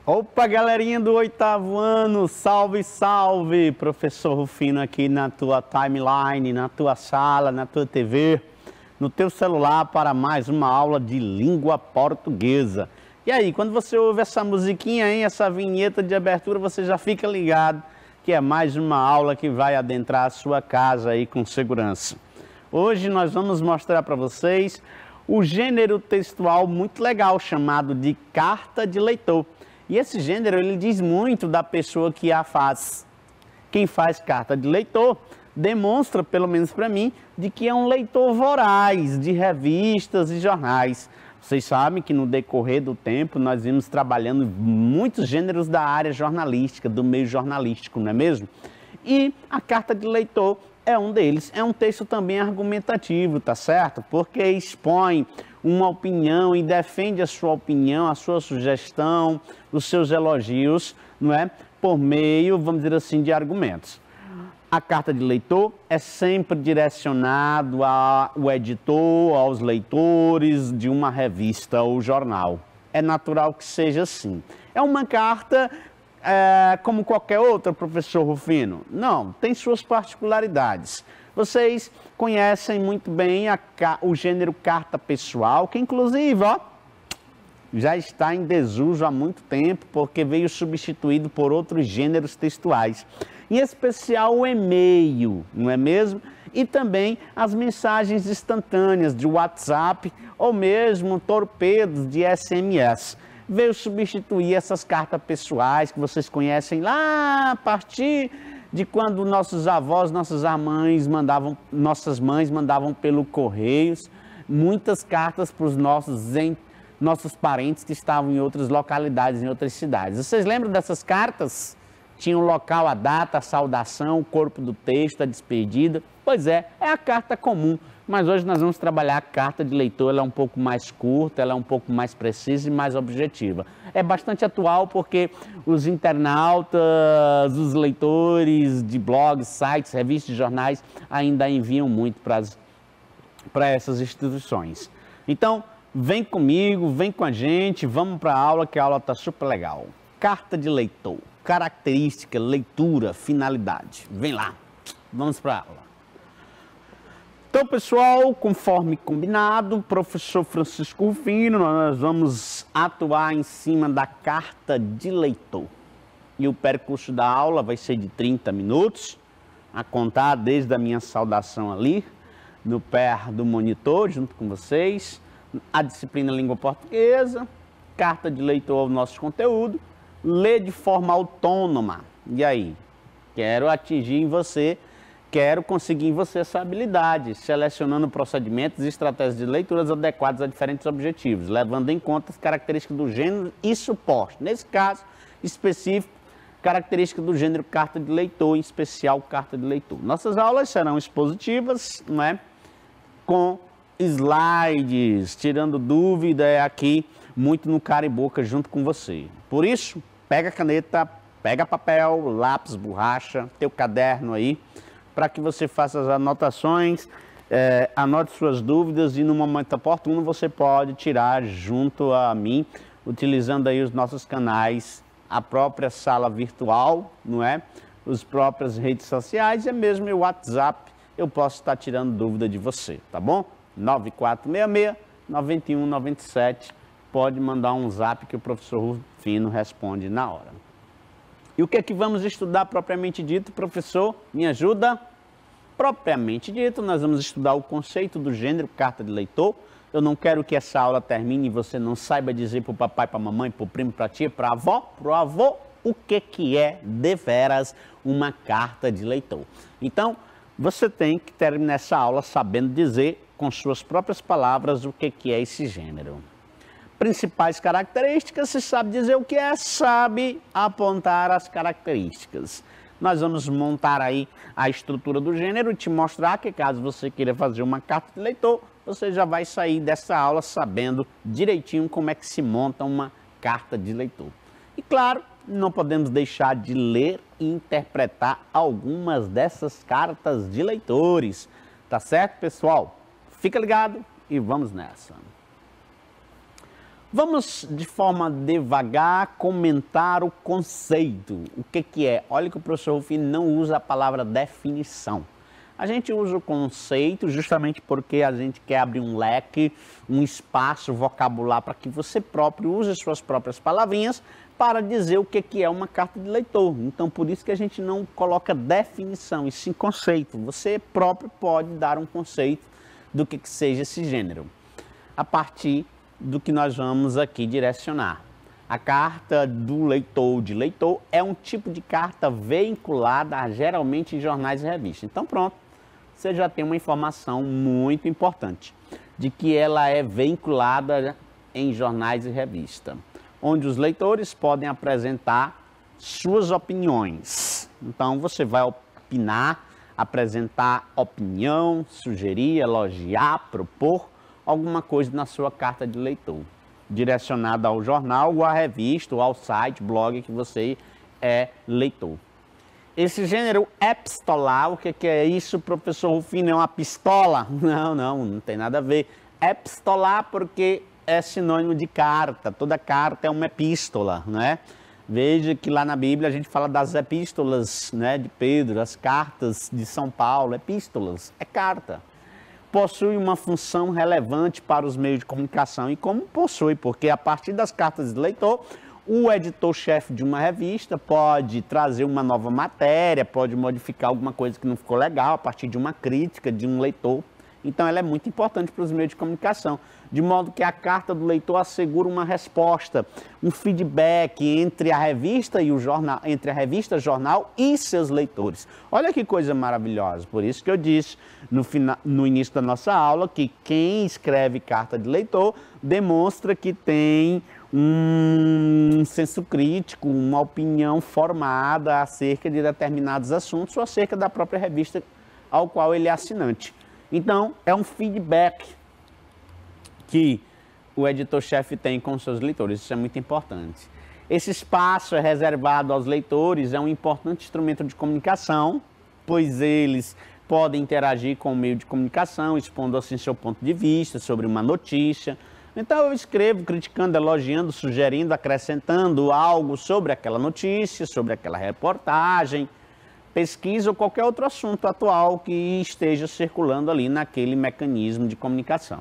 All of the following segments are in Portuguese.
Opa, galerinha do 8º ano, salve, salve! Professor Rufino aqui na tua timeline, na tua sala, na tua TV, no teu celular para mais uma aula de língua portuguesa. E aí, quando você ouve essa musiquinha, hein, essa vinheta de abertura, você já fica ligado que é mais uma aula que vai adentrar a sua casa aí com segurança. Hoje nós vamos mostrar para vocês o gênero textual muito legal chamado de carta de leitor. E esse gênero, ele diz muito da pessoa que a faz. Quem faz carta de leitor demonstra, pelo menos para mim, de que é um leitor voraz de revistas e jornais. Vocês sabem que no decorrer do tempo nós vimos trabalhando muitos gêneros da área jornalística, do meio jornalístico, não é mesmo? E a carta de leitor é um deles. É um texto também argumentativo, tá certo? Porque expõe uma opinião e defende a sua opinião, a sua sugestão, os seus elogios, não é? Por meio, vamos dizer assim, de argumentos. A carta de leitor é sempre direcionado ao editor, aos leitores de uma revista ou jornal. É natural que seja assim. É uma carta como qualquer outra, professor Rufino? Não, tem suas particularidades. Vocês conhecem muito bem o gênero carta pessoal, que inclusive, ó, já está em desuso há muito tempo, porque veio substituído por outros gêneros textuais. Em especial o e-mail, não é mesmo? E também as mensagens instantâneas de WhatsApp ou mesmo torpedos de SMS. Veio substituir essas cartas pessoais que vocês conhecem lá a partir de quando nossos avós, nossas mães mandavam pelo correios muitas cartas para os nossos parentes que estavam em outras localidades, em outras cidades. Vocês lembram dessas cartas? Tinha o local, a data, a saudação, o corpo do texto, a despedida. Pois é a carta comum. Mas hoje nós vamos trabalhar a carta de leitor, ela é um pouco mais curta, ela é um pouco mais precisa e mais objetiva. É bastante atual porque os internautas, os leitores de blogs, sites, revistas e jornais ainda enviam muito para essas instituições. Então, vem comigo, vem com a gente, vamos para a aula, que a aula está super legal. Carta de leitor, característica, leitura, finalidade. Vem lá, vamos para a aula. Então, pessoal, conforme combinado, professor Francisco Rufino, nós vamos atuar em cima da carta de leitor. E o percurso da aula vai ser de 30 minutos, a contar desde a minha saudação ali, no pé do monitor, junto com vocês, a disciplina Língua Portuguesa, carta de leitor ao nosso conteúdo, ler de forma autônoma. E aí? Quero atingir em você... Quero conseguir em você essa habilidade, selecionando procedimentos e estratégias de leituras adequadas a diferentes objetivos, levando em conta as características do gênero e suporte. Nesse caso específico, característica do gênero carta de leitor, em especial carta de leitor. Nossas aulas serão expositivas, não é? Com slides, tirando dúvida aqui, muito no cara e boca junto com você. Por isso, pega caneta, pega papel, lápis, borracha, teu caderno aí, para que você faça as anotações, anote suas dúvidas e no momento oportuno você pode tirar junto a mim, utilizando aí os nossos canais, a própria sala virtual, não é? As próprias redes sociais e mesmo o WhatsApp, eu posso estar tirando dúvida de você, tá bom? 9466-9197, pode mandar um zap que o professor Rufino responde na hora. E o que é que vamos estudar propriamente dito, professor? Me ajuda? Propriamente dito, nós vamos estudar o conceito do gênero carta de leitor. Eu não quero que essa aula termine e você não saiba dizer para o papai, para a mamãe, para o primo, para a tia, para a avó, para o avô, o que é deveras uma carta de leitor. Então, você tem que terminar essa aula sabendo dizer com suas próprias palavras o que é esse gênero. Principais características, se sabe dizer o que é, sabe apontar as características. Nós vamos montar aí a estrutura do gênero e te mostrar que caso você queira fazer uma carta de leitor, você já vai sair dessa aula sabendo direitinho como é que se monta uma carta de leitor. E claro, não podemos deixar de ler e interpretar algumas dessas cartas de leitores. Tá certo, pessoal? Fica ligado e vamos nessa. Vamos, de forma devagar, comentar o conceito. O que é? Olha que o professor Rufino não usa a palavra definição. A gente usa o conceito justamente porque a gente quer abrir um leque, um espaço vocabular para que você próprio use suas próprias palavrinhas para dizer o que é uma carta de leitor. Então, por isso que a gente não coloca definição, e sim conceito. Você próprio pode dar um conceito do que seja esse gênero, a partir do que nós vamos aqui direcionar. A carta do leitor, de leitor, é um tipo de carta veiculada geralmente em jornais e revistas. Então pronto, você já tem uma informação muito importante de que ela é veiculada em jornais e revistas, onde os leitores podem apresentar suas opiniões. Então você vai opinar, apresentar opinião, sugerir, elogiar, propor alguma coisa na sua carta de leitor, direcionada ao jornal, ou à revista, ou ao site, blog que você é leitor. Esse gênero epistolar, o que é isso, professor Rufino? É uma pistola? Não tem nada a ver. Epistolar porque é sinônimo de carta, toda carta é uma epístola, né? Veja que lá na Bíblia a gente fala das epístolas, né, de Pedro, as cartas de São Paulo, epístolas, é carta. Possui uma função relevante para os meios de comunicação. E como possui? Porque a partir das cartas de leitor, o editor-chefe de uma revista pode trazer uma nova matéria, pode modificar alguma coisa que não ficou legal a partir de uma crítica de um leitor. Então ela é muito importante para os meios de comunicação, de modo que a carta do leitor assegura uma resposta, um feedback entre a revista e o jornal, entre a revista, jornal e seus leitores. Olha que coisa maravilhosa. Por isso que eu disse no início da nossa aula que quem escreve carta de leitor demonstra que tem um senso crítico, uma opinião formada acerca de determinados assuntos ou acerca da própria revista ao qual ele é assinante. Então, é um feedback que o editor-chefe tem com seus leitores, isso é muito importante. Esse espaço é reservado aos leitores, é um importante instrumento de comunicação, pois eles podem interagir com o meio de comunicação, expondo assim seu ponto de vista sobre uma notícia. Então eu escrevo criticando, elogiando, sugerindo, acrescentando algo sobre aquela notícia, sobre aquela reportagem, pesquisa ou qualquer outro assunto atual que esteja circulando ali naquele mecanismo de comunicação.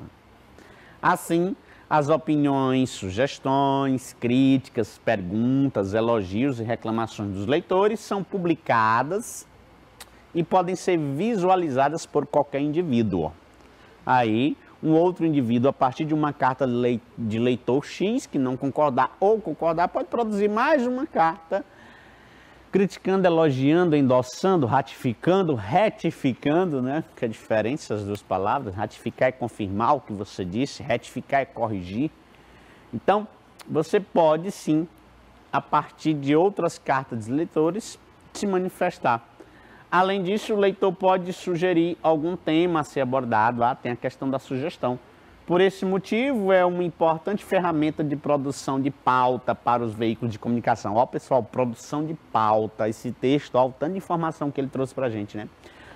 Assim, as opiniões, sugestões, críticas, perguntas, elogios e reclamações dos leitores são publicadas e podem ser visualizadas por qualquer indivíduo. Aí, um outro indivíduo, a partir de uma carta de leitor X, que não concordar ou concordar, pode produzir mais uma carta criticando, elogiando, endossando, ratificando, retificando, né? Que é a diferença das duas palavras. Ratificar é confirmar o que você disse, retificar é corrigir. Então, você pode sim, a partir de outras cartas de leitores, se manifestar. Além disso, o leitor pode sugerir algum tema a ser abordado. Lá tem a questão da sugestão. Por esse motivo, é uma importante ferramenta de produção de pauta para os veículos de comunicação. Ó, pessoal, produção de pauta, esse texto, ó, o tanto de informação que ele trouxe para a gente, né?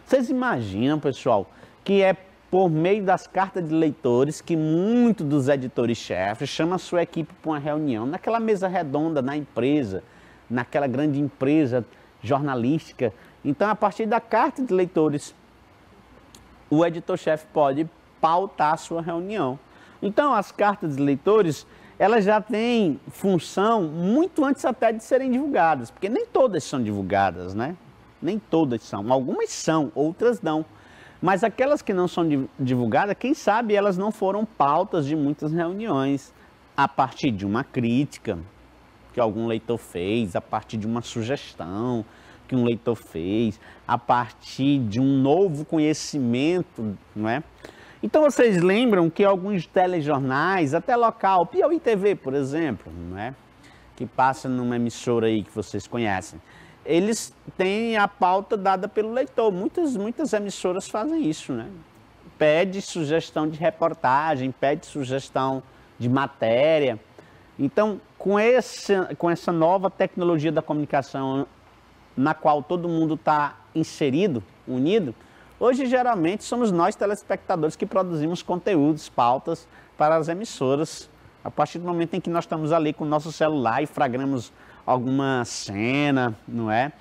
Vocês imaginam, pessoal, que é por meio das cartas de leitores que muitos dos editores-chefes chamam a sua equipe para uma reunião, naquela mesa redonda, na empresa, naquela grande empresa jornalística. Então, a partir da carta de leitores, o editor-chefe pode pautar a sua reunião. Então, as cartas de leitores, elas já têm função muito antes até de serem divulgadas, porque nem todas são divulgadas, né? Nem todas são. Algumas são, outras não. Mas aquelas que não são divulgadas, quem sabe elas não foram pautas de muitas reuniões, a partir de uma crítica que algum leitor fez, a partir de uma sugestão que um leitor fez, a partir de um novo conhecimento, não é? Então vocês lembram que alguns telejornais, até local, Piauí TV, por exemplo, não é? Que passa numa emissora aí que vocês conhecem, eles têm a pauta dada pelo leitor. Muitas emissoras fazem isso, né? Pede sugestão de reportagem, pede sugestão de matéria. Então, com essa nova tecnologia da comunicação, na qual todo mundo está inserido, unido, hoje, geralmente, somos nós, telespectadores, que produzimos conteúdos, pautas para as emissoras, A partir do momento em que nós estamos ali com o nosso celular e flagramos alguma cena, não é?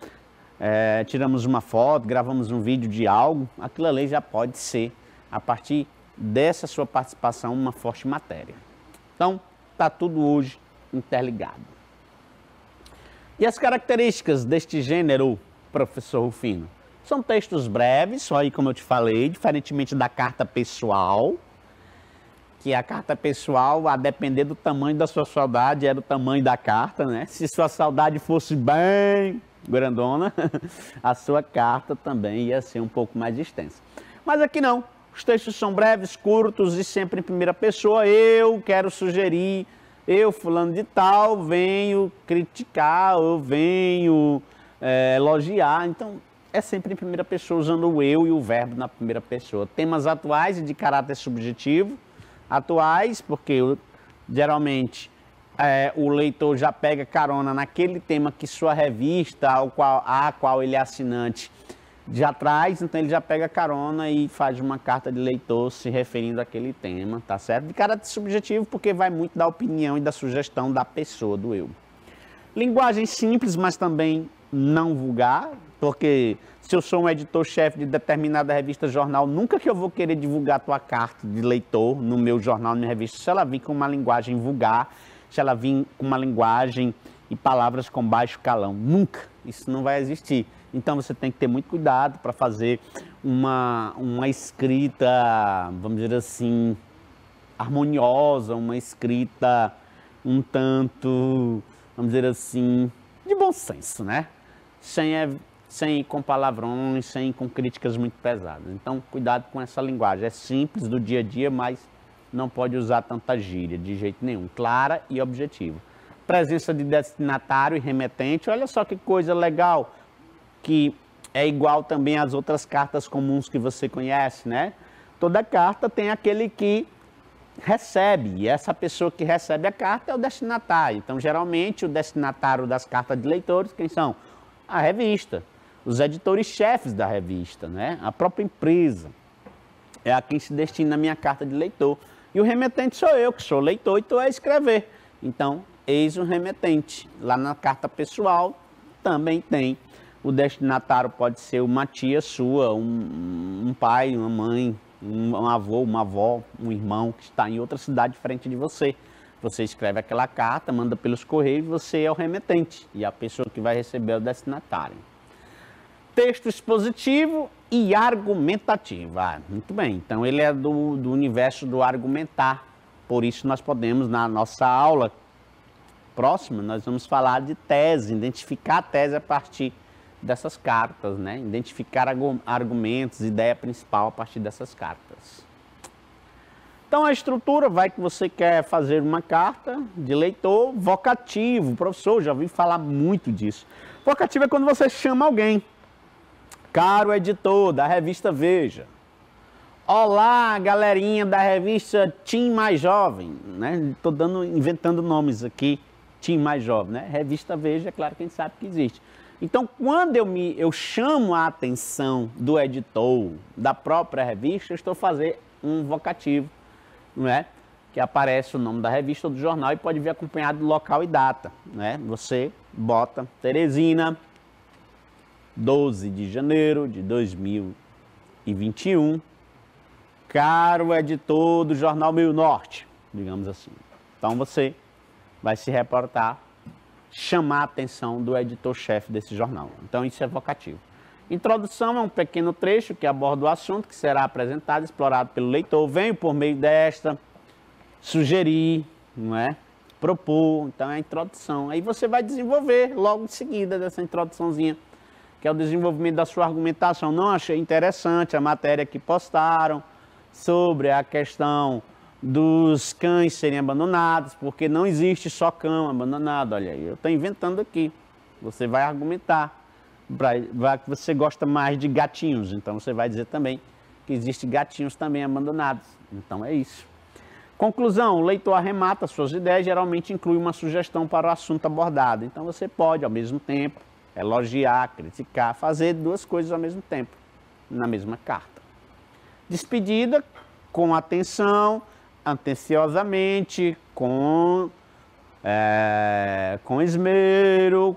Tiramos uma foto, gravamos um vídeo de algo, aquilo ali já pode ser, a partir dessa sua participação, uma forte matéria. Então, está tudo hoje interligado. E as características deste gênero, professor Rufino? São textos breves, só aí como eu te falei, diferentemente da carta pessoal, que a carta pessoal, a depender do tamanho da sua saudade, era o tamanho da carta, né? Se sua saudade fosse bem grandona, a sua carta também ia ser um pouco mais extensa. Mas aqui não, os textos são breves, curtos e sempre em primeira pessoa. Eu quero sugerir, eu fulano de tal, venho criticar, eu venho elogiar, então é sempre em primeira pessoa, usando o eu e o verbo na primeira pessoa. Temas atuais e de caráter subjetivo, atuais, porque geralmente o leitor já pega carona naquele tema que sua revista, a qual ele é assinante, já traz, então ele já pega carona e faz uma carta de leitor se referindo àquele tema, tá certo? De caráter subjetivo, porque vai muito da opinião e da sugestão da pessoa, do eu. Linguagem simples, mas também não vulgar, porque se eu sou um editor-chefe de determinada revista, jornal, nunca que eu vou querer divulgar a tua carta de leitor no meu jornal, na minha revista, se ela vir com uma linguagem vulgar, se ela vir com uma linguagem e palavras com baixo calão. Nunca. Isso não vai existir. Então você tem que ter muito cuidado para fazer uma escrita, vamos dizer assim, harmoniosa, uma escrita um tanto, vamos dizer assim, de bom senso, né? Sem com palavrões, sem com críticas muito pesadas. Então, cuidado com essa linguagem. É simples, do dia a dia, mas não pode usar tanta gíria, de jeito nenhum. Clara e objetiva. Presença de destinatário e remetente. Olha só que coisa legal, que é igual também às outras cartas comuns que você conhece, né? Toda carta tem aquele que recebe, e essa pessoa que recebe a carta é o destinatário. Então, geralmente, o destinatário das cartas de leitores, quem são? A revista, os editores-chefes da revista, né? A própria empresa é a quem se destina a minha carta de leitor. E o remetente sou eu, que sou leitor e estou a escrever. Então, eis o remetente. Lá na carta pessoal também tem. O destinatário pode ser uma tia sua, um pai, uma mãe, um avô, uma avó, um irmão que está em outra cidade diferente de você. Você escreve aquela carta, manda pelos correios, você é o remetente e a pessoa que vai receber é o destinatário. Texto expositivo e argumentativo. Muito bem, então ele é do universo do argumentar. Por isso nós podemos, na nossa aula próxima, nós vamos falar de tese, identificar a tese a partir dessas cartas, né? Identificar argumentos, ideia principal a partir dessas cartas. Então a estrutura vai que você quer fazer uma carta de leitor vocativo. Professor, já ouvi falar muito disso. Vocativo é quando você chama alguém. Caro editor da revista Veja. Olá, galerinha da revista Tim Mais Jovem, né? Estou inventando nomes aqui, Tim Mais Jovem, né? Revista Veja, é claro que a gente sabe que existe. Então, quando eu chamo a atenção do editor, da própria revista, eu estou fazendo um vocativo, não é? Que aparece o nome da revista ou do jornal e pode vir acompanhado do local e data, né? Você bota Teresina, 12 de janeiro de 2021, caro editor do jornal Meio Norte, digamos assim. Então, você vai se reportar, chamar a atenção do editor-chefe desse jornal. Então, isso é vocativo. Introdução é um pequeno trecho que aborda o assunto que será apresentado, explorado pelo leitor. Venho por meio desta sugerir, não é? Propor. Então, é a introdução. Aí você vai desenvolver logo em seguida dessa introduçãozinha, que é o desenvolvimento da sua argumentação. Não achei interessante a matéria que postaram sobre a questão dos cães serem abandonados, porque não existe só cão abandonado. Olha aí, eu estou inventando aqui. Você vai argumentar. Que você gosta mais de gatinhos, então você vai dizer também que existem gatinhos também abandonados. Então é isso. Conclusão, o leitor arremata suas ideias, geralmente inclui uma sugestão para o assunto abordado. Então você pode, ao mesmo tempo, elogiar, criticar, fazer duas coisas ao mesmo tempo, na mesma carta. Despedida, com atenção, atenciosamente, com esmero,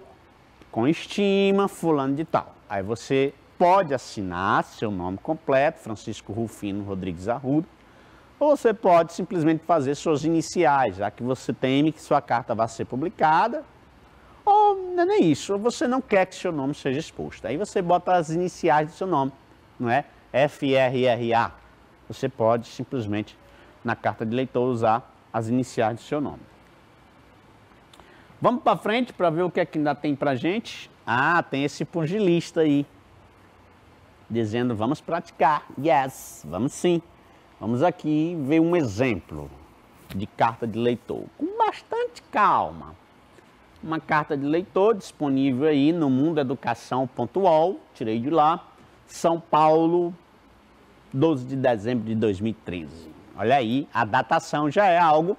com estima, fulano de tal. Aí você pode assinar seu nome completo, Francisco Rufino Rodrigues Arruda, ou você pode simplesmente fazer suas iniciais, já que você teme que sua carta vá ser publicada, ou não é nem isso, ou você não quer que seu nome seja exposto. Aí você bota as iniciais do seu nome, não é? FRRA. Você pode simplesmente, na carta de eleitor, usar as iniciais do seu nome. Vamos para frente para ver o que é que ainda tem pra gente. Ah, tem esse pugilista aí, dizendo vamos praticar. Yes, vamos sim. Vamos aqui ver um exemplo de carta de eleitor, com bastante calma. Uma carta de eleitor disponível aí no mundoeducação.ol, tirei de lá, São Paulo, 12 de dezembro de 2013. Olha aí, a datação já é algo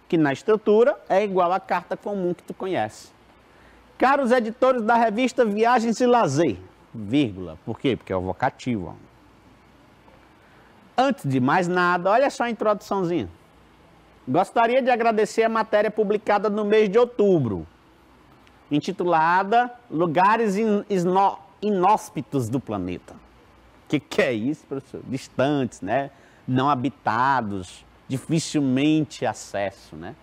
que na estrutura é igual à carta comum que tu conhece. Caros editores da revista Viagens e Lazer, vírgula, por quê? Porque é o vocativo. Ó. Antes de mais nada, olha só a introduçãozinha. Gostaria de agradecer a matéria publicada no mês de outubro, intitulada Lugares Inóspitos do Planeta. O que é isso, professor? Distantes, né? Não habitados, dificilmente acesso, né?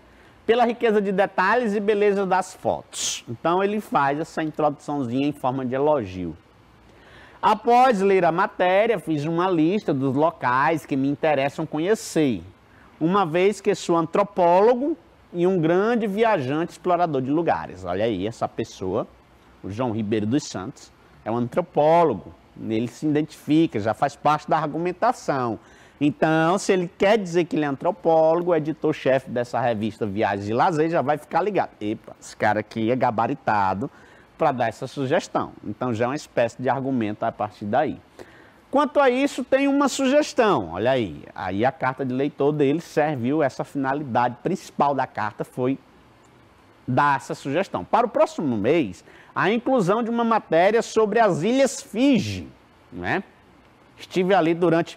Pela riqueza de detalhes e beleza das fotos. Então ele faz essa introduçãozinha em forma de elogio. Após ler a matéria, fiz uma lista dos locais que me interessam conhecer, uma vez que sou antropólogo e um grande viajante explorador de lugares. Olha aí, essa pessoa, o João Ribeiro dos Santos, é um antropólogo, ele se identifica, já faz parte da argumentação. Então, se ele quer dizer que ele é antropólogo, o editor-chefe dessa revista Viagens e Lazer já vai ficar ligado. Epa, esse cara aqui é gabaritado para dar essa sugestão. Então, já é uma espécie de argumento a partir daí. Quanto a isso, tem uma sugestão. Olha aí, aí a carta de eleitor dele serviu, essa finalidade principal da carta foi dar essa sugestão. Para o próximo mês, a inclusão de uma matéria sobre as Ilhas Fiji. Né? Estive ali durante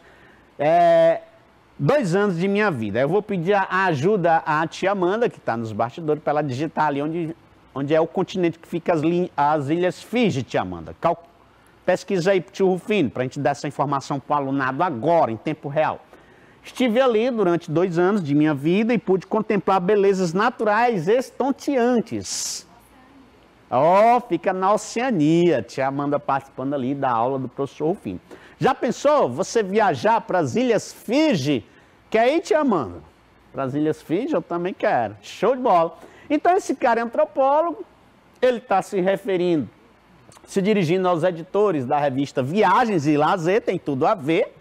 2 anos de minha vida. Eu vou pedir a ajuda à tia Amanda, que está nos bastidores, para ela digitar ali onde é o continente que fica as Ilhas Fiji, tia Amanda. Pesquisa aí pro tio Rufino, para a gente dar essa informação para o alunado agora, em tempo real. Estive ali durante 2 anos de minha vida e pude contemplar belezas naturais estonteantes. Fica na Oceania, tia Amanda participando ali da aula do professor Rufino. Já pensou você viajar para as Ilhas Fiji? Quer ir, tia Amanda? Para as Ilhas Fiji eu também quero. Show de bola. Então esse cara é antropólogo, ele está se dirigindo aos editores da revista Viagens e Lazer, tem tudo a ver.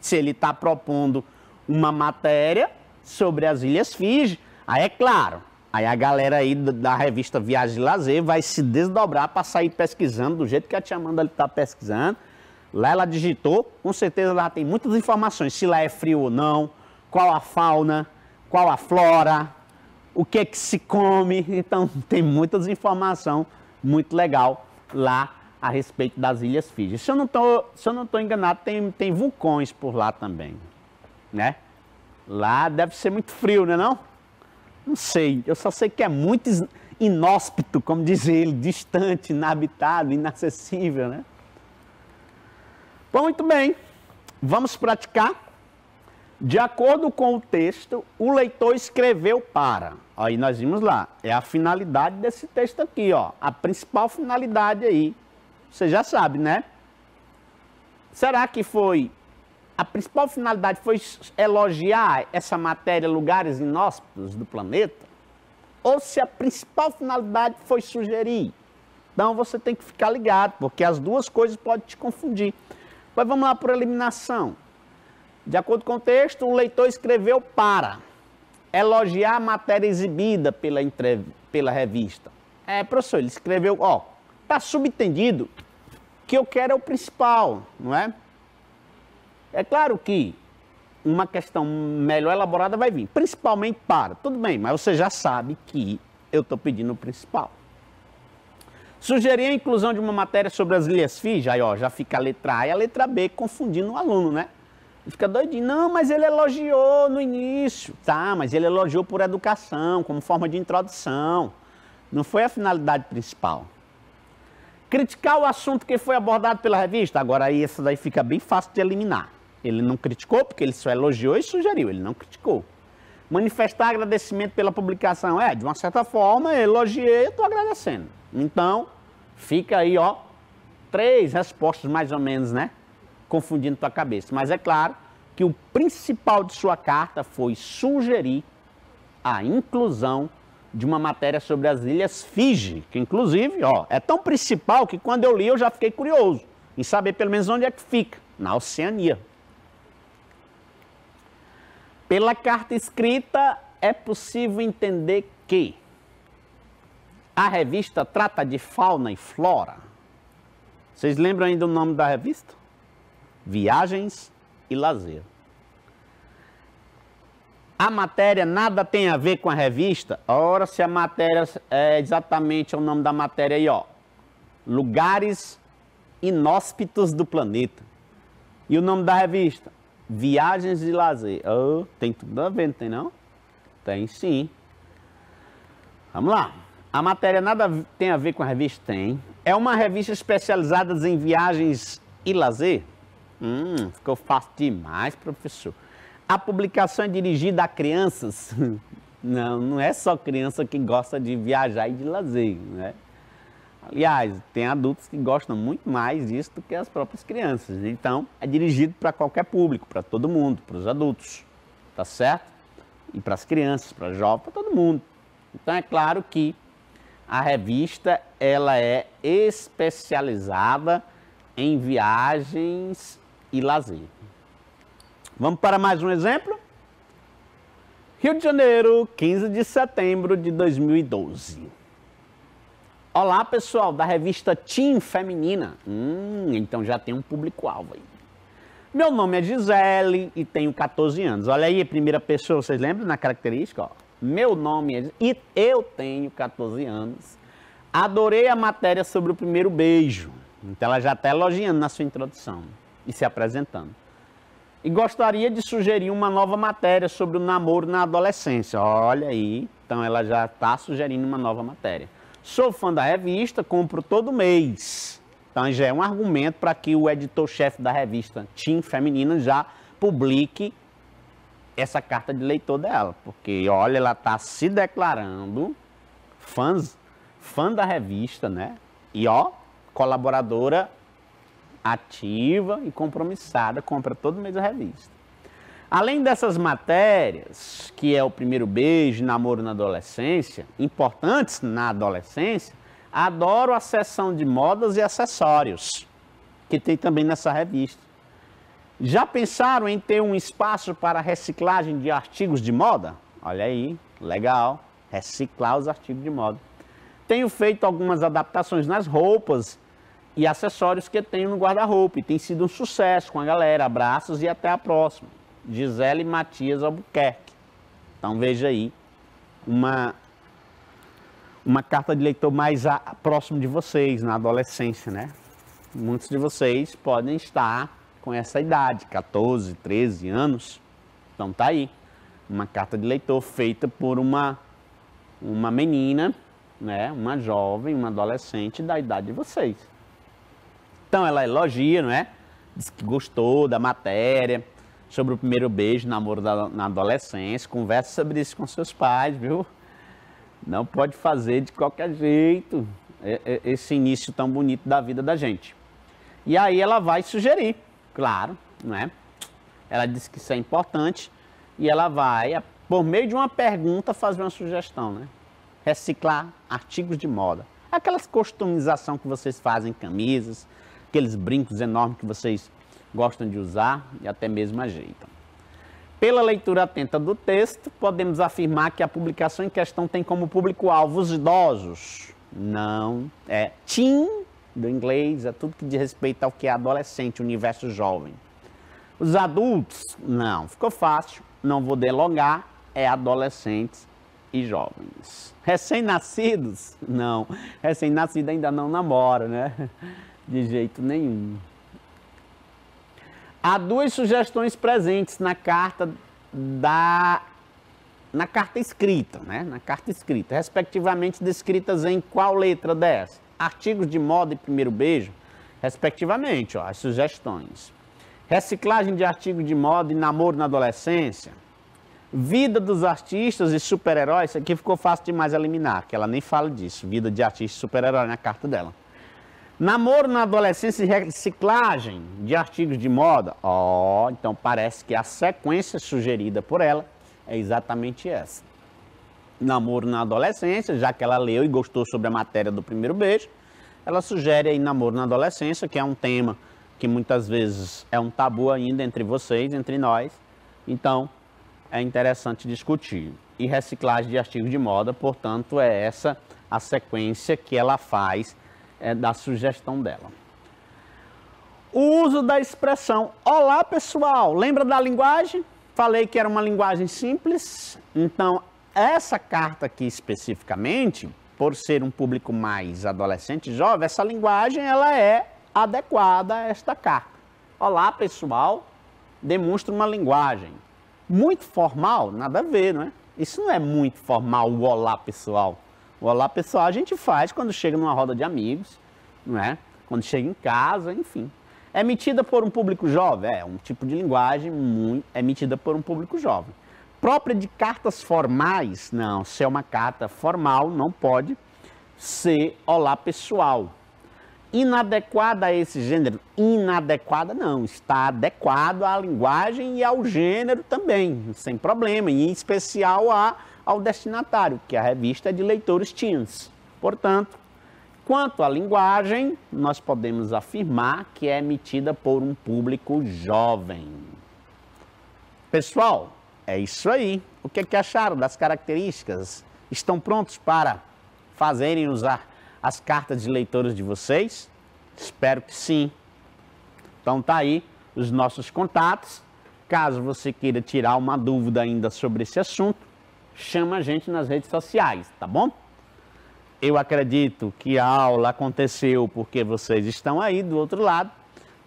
Se ele está propondo uma matéria sobre as Ilhas Fiji, aí é claro, aí a galera aí da revista Viagens e Lazer vai se desdobrar para sair pesquisando do jeito que a tia Amanda está pesquisando. Lá ela digitou, com certeza lá tem muitas informações, se lá é frio ou não, qual a fauna, qual a flora, o que se come. Então tem muitas informações muito legal lá a respeito das Ilhas Fiji. Se eu não tô enganado, tem vulcões por lá também, né? Lá deve ser muito frio, né não? Não sei, eu só sei que é muito inóspito, como diz ele, distante, inabitado, inacessível, né? Bom, muito bem, vamos praticar. De acordo com o texto, o leitor escreveu para. Aí nós vimos lá, é a finalidade desse texto aqui, ó. A principal finalidade aí, você já sabe, né? Será que a principal finalidade foi elogiar essa matéria, lugares inóspitos do planeta? Ou se a principal finalidade foi sugerir? Então você tem que ficar ligado, porque as duas coisas podem te confundir. Mas vamos lá por eliminação. De acordo com o texto, o leitor escreveu para elogiar a matéria exibida pela revista. Professor, ele escreveu, está subentendido que eu quero é o principal, não é? É claro que uma questão melhor elaborada vai vir, principalmente para. Tudo bem, mas você já sabe que eu estou pedindo o principal. Sugerir a inclusão de uma matéria sobre as Ilhas Fiji, aí já fica a letra A e a letra B confundindo o aluno, né? Ele fica doidinho. Não, mas ele elogiou no início. Tá, mas ele elogiou por educação, como forma de introdução. Não foi a finalidade principal. Criticar o assunto que foi abordado pela revista. Agora aí, essa daí fica bem fácil de eliminar. Ele não criticou, porque ele só elogiou e sugeriu. Ele não criticou. Manifestar agradecimento pela publicação. De uma certa forma, elogiei, eu estou agradecendo. Então, fica aí, ó, 3 respostas mais ou menos, né? Confundindo tua cabeça. Mas é claro que o principal de sua carta foi sugerir a inclusão de uma matéria sobre as Ilhas Fiji, que inclusive, ó, é tão principal que quando eu li eu já fiquei curioso em saber pelo menos onde é que fica, na Oceania. Pela carta escrita, é possível entender que a revista trata de fauna e flora. Vocês lembram ainda o nome da revista? Viagens e Lazer. A matéria nada tem a ver com a revista? Ora, se a matéria é exatamente o nome da matéria aí, ó. Lugares inóspitos do planeta. E o nome da revista? Viagens e Lazer. Oh, tem tudo a ver, não tem não? Tem sim. Vamos lá. A matéria nada tem a ver com a revista? Tem. É uma revista especializada em viagens e lazer? Ficou fácil demais, professor. A publicação é dirigida a crianças? Não, não é só criança que gosta de viajar e de lazer, né? Aliás, tem adultos que gostam muito mais disso do que as próprias crianças. Então, é dirigido para qualquer público, para todo mundo, para os adultos, tá certo? E para as crianças, para os jovens, para todo mundo. Então, é claro que a revista, ela é especializada em viagens e lazer. Vamos para mais um exemplo? Rio de Janeiro, 15 de setembro de 2012. Olá, pessoal, da revista Teen Feminina. Então já tem um público-alvo aí. Meu nome é Gisele e tenho 14 anos. Olha aí, a primeira pessoa, vocês lembram na característica? Ó. Meu nome é... E eu tenho 14 anos. Adorei a matéria sobre o primeiro beijo. Então ela já está elogiando na sua introdução e se apresentando. E gostaria de sugerir uma nova matéria sobre o namoro na adolescência. Olha aí, então ela já está sugerindo uma nova matéria. Sou fã da revista, compro todo mês. Então já é um argumento para que o editor-chefe da revista Teen Feminina já publique essa carta de leitor dela. Porque, olha, ela está se declarando fã da revista, né? E, ó, colaboradora ativa e compromissada, compra todo mês a revista. Além dessas matérias, que é o primeiro beijo, namoro na adolescência, importantes na adolescência, adoro a seção de modas e acessórios, que tem também nessa revista. Já pensaram em ter um espaço para reciclagem de artigos de moda? Olha aí, legal, reciclar os artigos de moda. Tenho feito algumas adaptações nas roupas e acessórios que tenho no guarda-roupa. E tem sido um sucesso com a galera. Abraços e até a próxima. Gisele Matias Albuquerque. Então veja aí uma carta de leitor mais próximo de vocês, na adolescência, né? Muitos de vocês podem estar com essa idade, 14, 13 anos. Então tá aí, uma carta de leitor feita por uma menina, né? Uma jovem, uma adolescente da idade de vocês. Então ela elogia, não é? Diz que gostou da matéria, sobre o primeiro beijo, namoro na adolescência. Conversa sobre isso com seus pais, viu? Não pode fazer de qualquer jeito esse início tão bonito da vida da gente. E aí ela vai sugerir, claro, não é? Ela diz que isso é importante e ela vai, por meio de uma pergunta, fazer uma sugestão, né? Reciclar artigos de moda. Aquelas customização que vocês fazem, camisas, aqueles brincos enormes que vocês gostam de usar e até mesmo ajeitam. Pela leitura atenta do texto, podemos afirmar que a publicação em questão tem como público-alvo os idosos. Não, é teen, do inglês, é tudo que diz respeito ao que é adolescente, universo jovem. Os adultos, não, ficou fácil, não vou delongar, é adolescentes e jovens. Recém-nascidos, não, recém-nascido ainda não namora, né? De jeito nenhum. Há duas sugestões presentes na carta escrita, né? Na carta escrita, respectivamente descritas em qual letra dessa? Artigos de moda e primeiro beijo, respectivamente, ó, as sugestões. Reciclagem de artigos de moda e namoro na adolescência. Vida dos artistas e super-heróis, isso aqui ficou fácil demais eliminar, que ela nem fala disso, vida de artista e super-herói na carta dela. Namoro na adolescência e reciclagem de artigos de moda. Ó, então parece que a sequência sugerida por ela é exatamente essa. Namoro na adolescência, já que ela leu e gostou sobre a matéria do primeiro beijo, ela sugere aí namoro na adolescência, que é um tema que muitas vezes é um tabu ainda entre vocês, entre nós. Então, é interessante discutir. E reciclagem de artigos de moda, portanto, é essa a sequência que ela faz da sugestão dela. O uso da expressão olá pessoal, lembra da linguagem? Falei que era uma linguagem simples, então essa carta aqui especificamente, por ser um público mais adolescente e jovem, essa linguagem ela é adequada a esta carta. Olá pessoal, demonstra uma linguagem muito formal, nada a ver, não é? Isso não é muito formal, o olá pessoal. O olá pessoal a gente faz quando chega numa roda de amigos, não é? Quando chega em casa, enfim. É emitida por um público jovem? É um tipo de linguagem emitida por um público jovem. Própria de cartas formais? Não, se é uma carta formal, não pode ser olá pessoal. Inadequada a esse gênero? Inadequada não, está adequado à linguagem e ao gênero também, sem problema, e em especial ao destinatário, que a revista é de leitores teens. Portanto, quanto à linguagem, nós podemos afirmar que é emitida por um público jovem. Pessoal, é isso aí. O que acharam das características? Estão prontos para fazerem usar as cartas de leitores de vocês? Espero que sim. Então tá aí os nossos contatos. Caso você queira tirar uma dúvida ainda sobre esse assunto, chama a gente nas redes sociais, tá bom? Eu acredito que a aula aconteceu porque vocês estão aí do outro lado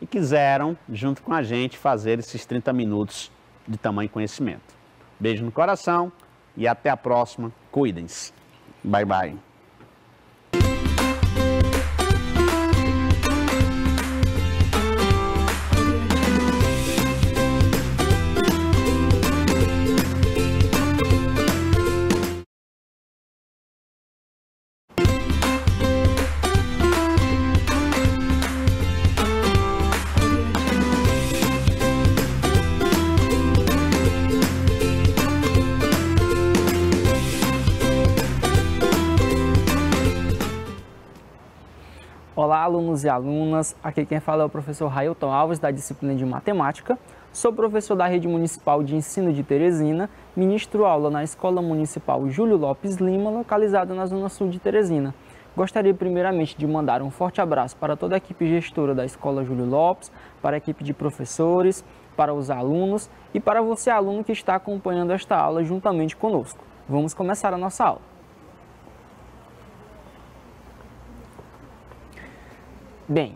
e quiseram, junto com a gente, fazer esses 30 minutos de tamanho conhecimento. Beijo no coração e até a próxima. Cuidem-se. Bye, bye. Olá, alunos e alunas. Aqui quem fala é o professor Railton Alves, da disciplina de Matemática. Sou professor da Rede Municipal de Ensino de Teresina, ministro aula na Escola Municipal Júlio Lopes Lima, localizada na Zona Sul de Teresina. Gostaria primeiramente de mandar um forte abraço para toda a equipe gestora da Escola Júlio Lopes, para a equipe de professores, para os alunos e para você, aluno, que está acompanhando esta aula juntamente conosco. Vamos começar a nossa aula. Bem,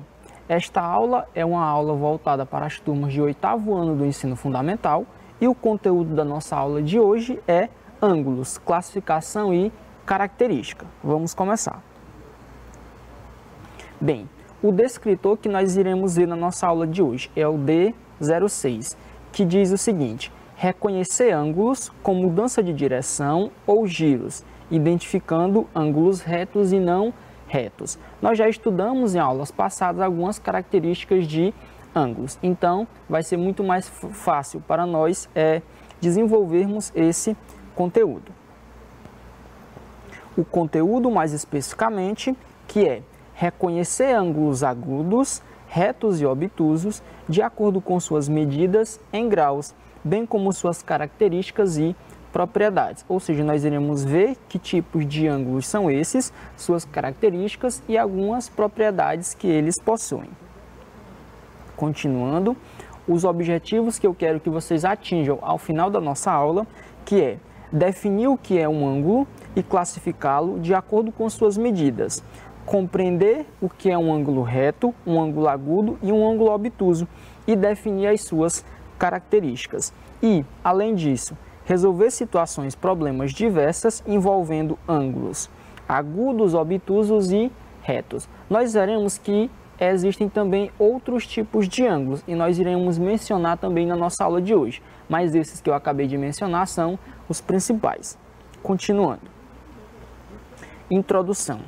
esta aula é uma aula voltada para as turmas de 8º ano do ensino fundamental e o conteúdo da nossa aula de hoje é ângulos, classificação e característica. Vamos começar. Bem, o descritor que nós iremos ver na nossa aula de hoje é o D06, que diz o seguinte: reconhecer ângulos com mudança de direção ou giros, identificando ângulos retos e não retos. Nós já estudamos em aulas passadas algumas características de ângulos, então vai ser muito mais fácil para nós desenvolvermos esse conteúdo. O conteúdo mais especificamente, que é reconhecer ângulos agudos, retos e obtusos, de acordo com suas medidas em graus, bem como suas características e propriedades, ou seja, nós iremos ver que tipos de ângulos são esses, suas características e algumas propriedades que eles possuem. Continuando, os objetivos que eu quero que vocês atinjam ao final da nossa aula, que é definir o que é um ângulo e classificá-lo de acordo com suas medidas, compreender o que é um ângulo reto, um ângulo agudo e um ângulo obtuso, e definir as suas características. E, além disso, resolver situações, problemas diversas envolvendo ângulos agudos, obtusos e retos. Nós veremos que existem também outros tipos de ângulos e nós iremos mencionar também na nossa aula de hoje, mas esses que eu acabei de mencionar são os principais. Continuando. Introdução.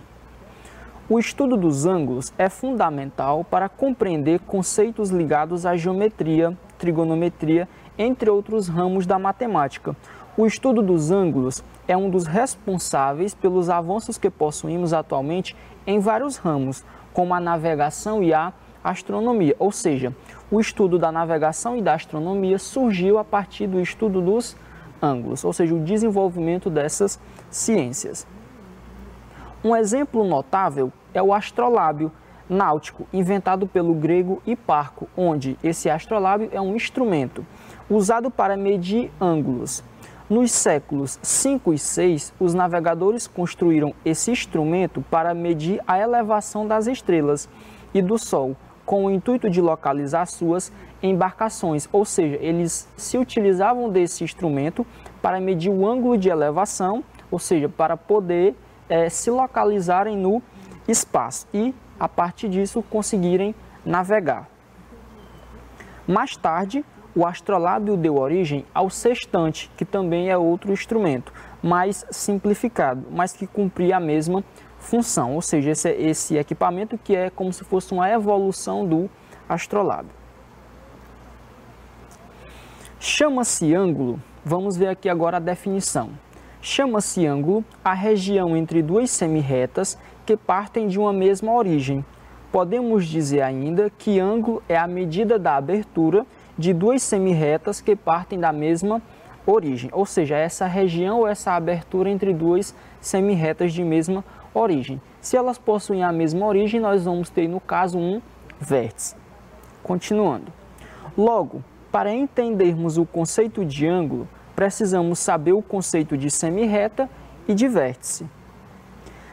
O estudo dos ângulos é fundamental para compreender conceitos ligados à geometria, trigonometria, entre outros ramos da matemática. O estudo dos ângulos é um dos responsáveis pelos avanços que possuímos atualmente em vários ramos, como a navegação e a astronomia. Ou seja, o estudo da navegação e da astronomia surgiu a partir do estudo dos ângulos, ou seja, o desenvolvimento dessas ciências. Um exemplo notável é o astrolábio náutico, inventado pelo grego Hiparco, onde esse astrolábio é um instrumento usado para medir ângulos. Nos séculos 5 e 6, os navegadores construíram esse instrumento para medir a elevação das estrelas e do Sol, com o intuito de localizar suas embarcações, ou seja, eles se utilizavam desse instrumento para medir o ângulo de elevação, ou seja, para poder se localizarem no espaço e, a partir disso, conseguirem navegar. Mais tarde, o astrolábio deu origem ao sextante, que também é outro instrumento, mais simplificado, mas que cumpria a mesma função, ou seja, esse equipamento que é como se fosse uma evolução do astrolábio. Chama-se ângulo, vamos ver aqui agora a definição. Chama-se ângulo a região entre duas semirretas que partem de uma mesma origem. Podemos dizer ainda que ângulo é a medida da abertura de duas semirretas que partem da mesma origem, ou seja, essa região ou essa abertura entre duas semirretas de mesma origem. Se elas possuem a mesma origem, nós vamos ter, no caso, um vértice. Continuando. Logo, para entendermos o conceito de ângulo, precisamos saber o conceito de semirreta e de vértice.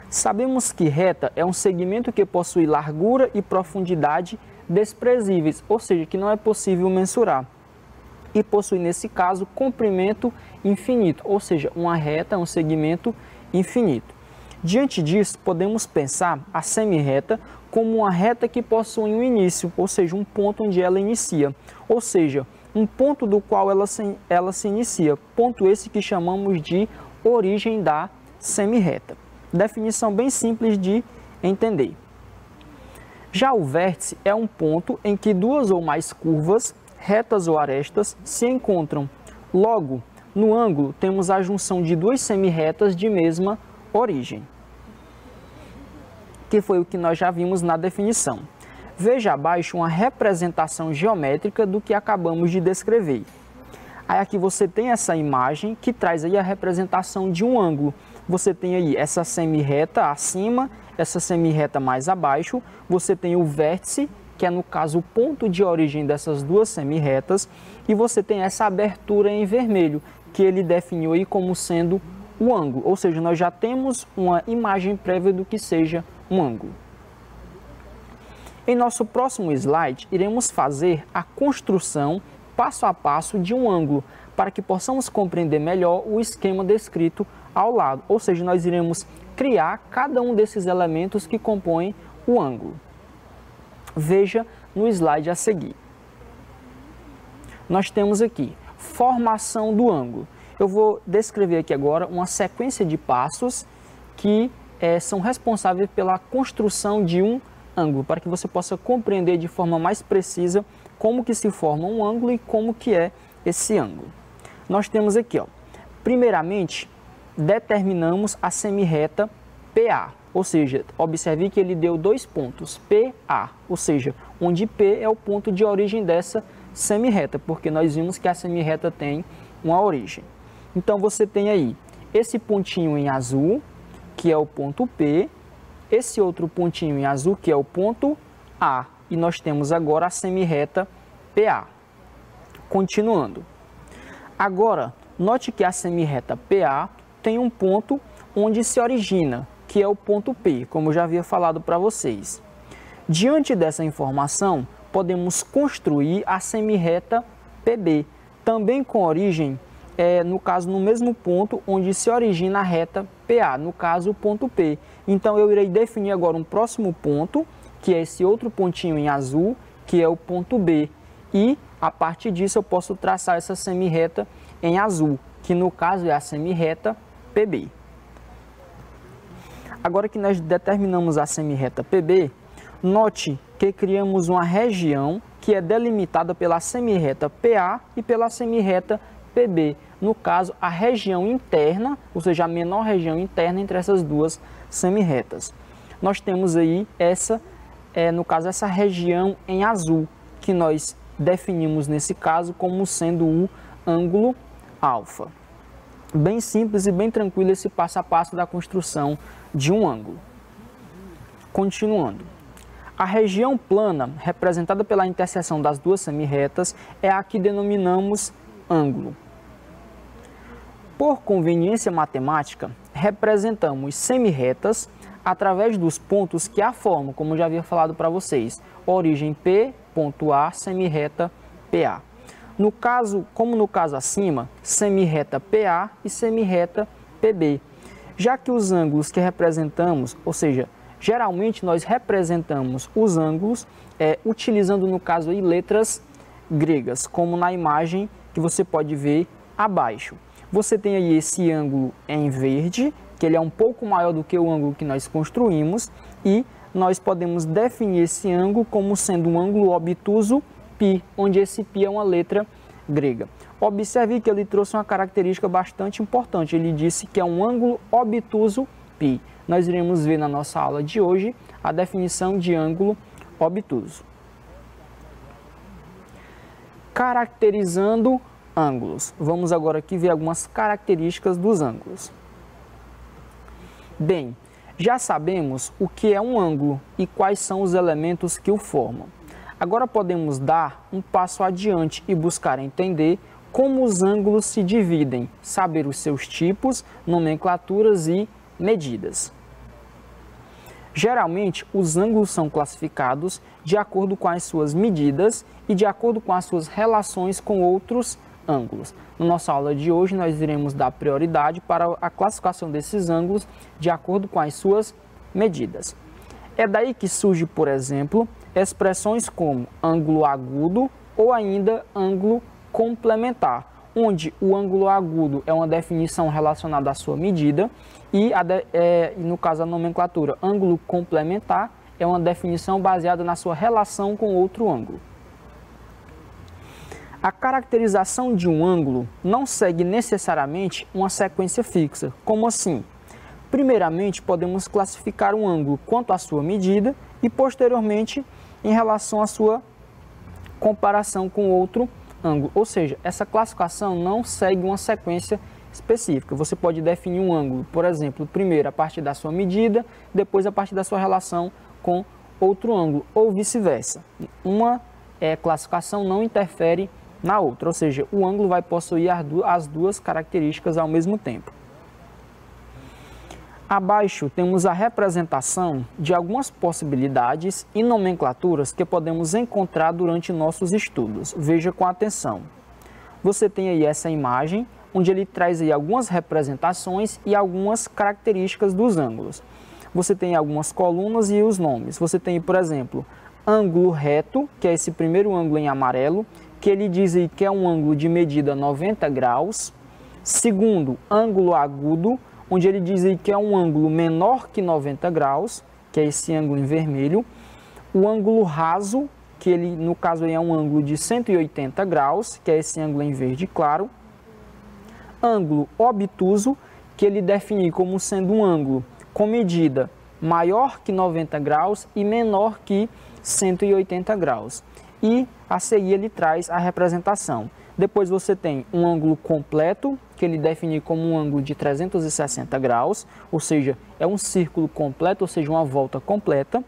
Sabemos que reta é um segmento que possui largura e profundidade desprezíveis, ou seja, que não é possível mensurar, e possui, nesse caso, comprimento infinito, ou seja, uma reta é um segmento infinito. Diante disso, podemos pensar a semirreta como uma reta que possui um início, ou seja, um ponto onde ela inicia, ou seja, um ponto do qual ela se inicia, ponto esse que chamamos de origem da semirreta. Definição bem simples de entender. Já o vértice é um ponto em que duas ou mais curvas, retas ou arestas, se encontram. Logo, no ângulo, temos a junção de duas semirretas de mesma origem, que foi o que nós já vimos na definição. Veja abaixo uma representação geométrica do que acabamos de descrever. Aí aqui você tem essa imagem que traz aí a representação de um ângulo. Você tem aí essa semirreta acima, essa semirreta mais abaixo, você tem o vértice, que é no caso o ponto de origem dessas duas semirretas, e você tem essa abertura em vermelho, que ele definiu aí como sendo o ângulo, ou seja, nós já temos uma imagem prévia do que seja um ângulo. Em nosso próximo slide, iremos fazer a construção passo a passo de um ângulo, para que possamos compreender melhor o esquema descrito ao lado, ou seja, nós iremos criar cada um desses elementos que compõem o ângulo. Veja no slide a seguir. Nós temos aqui formação do ângulo. Eu vou descrever aqui agora uma sequência de passos que são responsáveis pela construção de um ângulo, para que você possa compreender de forma mais precisa como que se forma um ângulo e como que é esse ângulo. Nós temos aqui, ó, primeiramente, determinamos a semirreta PA, ou seja, observe que ele deu dois pontos, PA, ou seja, onde P é o ponto de origem dessa semirreta, porque nós vimos que a semirreta tem uma origem. Então você tem aí esse pontinho em azul, que é o ponto P, esse outro pontinho em azul, que é o ponto A, e nós temos agora a semirreta PA. Continuando. Agora, note que a semirreta PA tem um ponto onde se origina, que é o ponto P, como eu já havia falado para vocês. Diante dessa informação, podemos construir a semirreta PB, também com origem, no caso, no mesmo ponto onde se origina a reta PA, no caso, o ponto P. Então, eu irei definir agora um próximo ponto, que é esse outro pontinho em azul, que é o ponto B. E, a partir disso, eu posso traçar essa semirreta em azul, que no caso é a semirreta PB. Agora que nós determinamos a semirreta PB, note que criamos uma região que é delimitada pela semirreta PA e pela semirreta PB. No caso, a região interna, ou seja, a menor região interna entre essas duas semirretas. Nós temos aí no caso, essa região em azul, que nós definimos nesse caso como sendo o ângulo alfa. Bem simples e bem tranquilo esse passo a passo da construção de um ângulo. Continuando. A região plana, representada pela interseção das duas semirretas, é a que denominamos ângulo. Por conveniência matemática, representamos semirretas através dos pontos que a formam, como eu já havia falado para vocês. Origem P, ponto A, semirreta PA. No caso, como no caso acima, semirreta PA e semirreta PB. Já que os ângulos que representamos, ou seja, geralmente nós representamos os ângulos utilizando, no caso, aí, letras gregas, como na imagem que você pode ver abaixo. Você tem aí esse ângulo em verde, que ele é um pouco maior do que o ângulo que nós construímos, e nós podemos definir esse ângulo como sendo um ângulo obtuso π, onde esse π é uma letra grega. Observe que ele trouxe uma característica bastante importante, ele disse que é um ângulo obtuso π. Nós iremos ver na nossa aula de hoje a definição de ângulo obtuso. Caracterizando ângulos. Vamos agora aqui ver algumas características dos ângulos. Bem, já sabemos o que é um ângulo e quais são os elementos que o formam. Agora podemos dar um passo adiante e buscar entender como os ângulos se dividem, saber os seus tipos, nomenclaturas e medidas. Geralmente, os ângulos são classificados de acordo com as suas medidas e de acordo com as suas relações com outros ângulos. Na nossa aula de hoje, nós iremos dar prioridade para a classificação desses ângulos de acordo com as suas medidas. É daí que surge, por exemplo, expressões como ângulo agudo ou ainda ângulo complementar, onde o ângulo agudo é uma definição relacionada à sua medida e, no caso, a nomenclatura ângulo complementar é uma definição baseada na sua relação com outro ângulo. A caracterização de um ângulo não segue necessariamente uma sequência fixa. Como assim? Primeiramente, podemos classificar um ângulo quanto à sua medida e, posteriormente, em relação à sua comparação com outro ângulo. Ou seja, essa classificação não segue uma sequência específica. Você pode definir um ângulo, por exemplo, primeiro a partir da sua medida, depois a partir da sua relação com outro ângulo, ou vice-versa. Uma classificação não interfere na outra, ou seja, o ângulo vai possuir as duas características ao mesmo tempo. Abaixo temos a representação de algumas possibilidades e nomenclaturas que podemos encontrar durante nossos estudos. Veja com atenção. Você tem aí essa imagem, onde ele traz aí algumas representações e algumas características dos ângulos. Você tem algumas colunas e os nomes. Você tem, por exemplo, ângulo reto, que é esse primeiro ângulo em amarelo, que ele diz aí que é um ângulo de medida 90 graus. Segundo, ângulo agudo, onde ele diz aí que é um ângulo menor que 90 graus, que é esse ângulo em vermelho. O ângulo raso, que ele, no caso, aí é um ângulo de 180 graus, que é esse ângulo em verde claro. Ângulo obtuso, que ele define como sendo um ângulo com medida maior que 90 graus e menor que 180 graus. E a seguir ele traz a representação. Depois você tem um ângulo completo, que ele define como um ângulo de 360 graus, ou seja, é um círculo completo, ou seja, uma volta completa.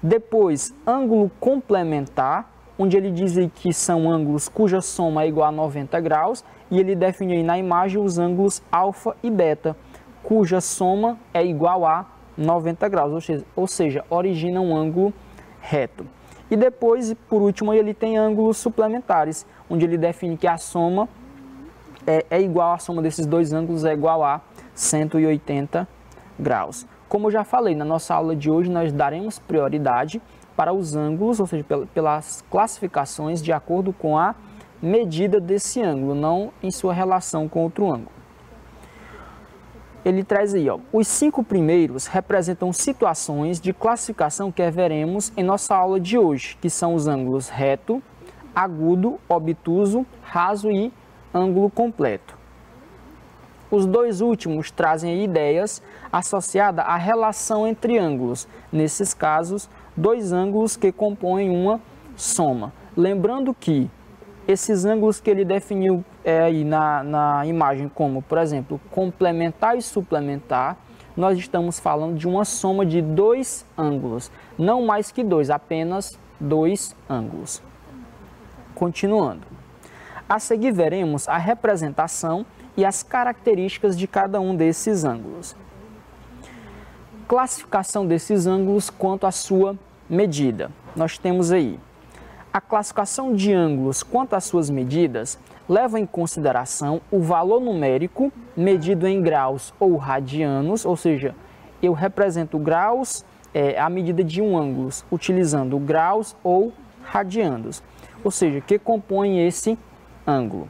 Depois, ângulo complementar, onde ele diz aí que são ângulos cuja soma é igual a 90 graus, e ele define aí na imagem os ângulos alfa e beta, cuja soma é igual a 90 graus, ou seja, origina um ângulo reto. E depois, por último, ele tem ângulos suplementares, onde ele define que a soma é igual, a soma desses dois ângulos é igual a 180 graus. Como eu já falei, na nossa aula de hoje nós daremos prioridade para os ângulos, ou seja, pelas classificações de acordo com a medida desse ângulo, não em sua relação com outro ângulo. Ele traz aí, ó, os 5 primeiros representam situações de classificação que veremos em nossa aula de hoje, que são os ângulos reto, agudo, obtuso, raso e ângulo completo. Os 2 últimos trazem ideias associadas à relação entre ângulos, nesses casos, 2 ângulos que compõem uma soma. Lembrando que esses ângulos que ele definiu aí na imagem, como, por exemplo, complementar e suplementar, nós estamos falando de uma soma de 2 ângulos, não mais que 2, apenas 2 ângulos. Continuando. A seguir veremos a representação e as características de cada um desses ângulos. Classificação desses ângulos quanto à sua medida. Nós temos aí a classificação de ângulos quanto às suas medidas leva em consideração o valor numérico medido em graus ou radianos, ou seja, eu represento graus, a medida de um ângulo, utilizando graus ou radianos, ou seja, que compõem esse ângulo.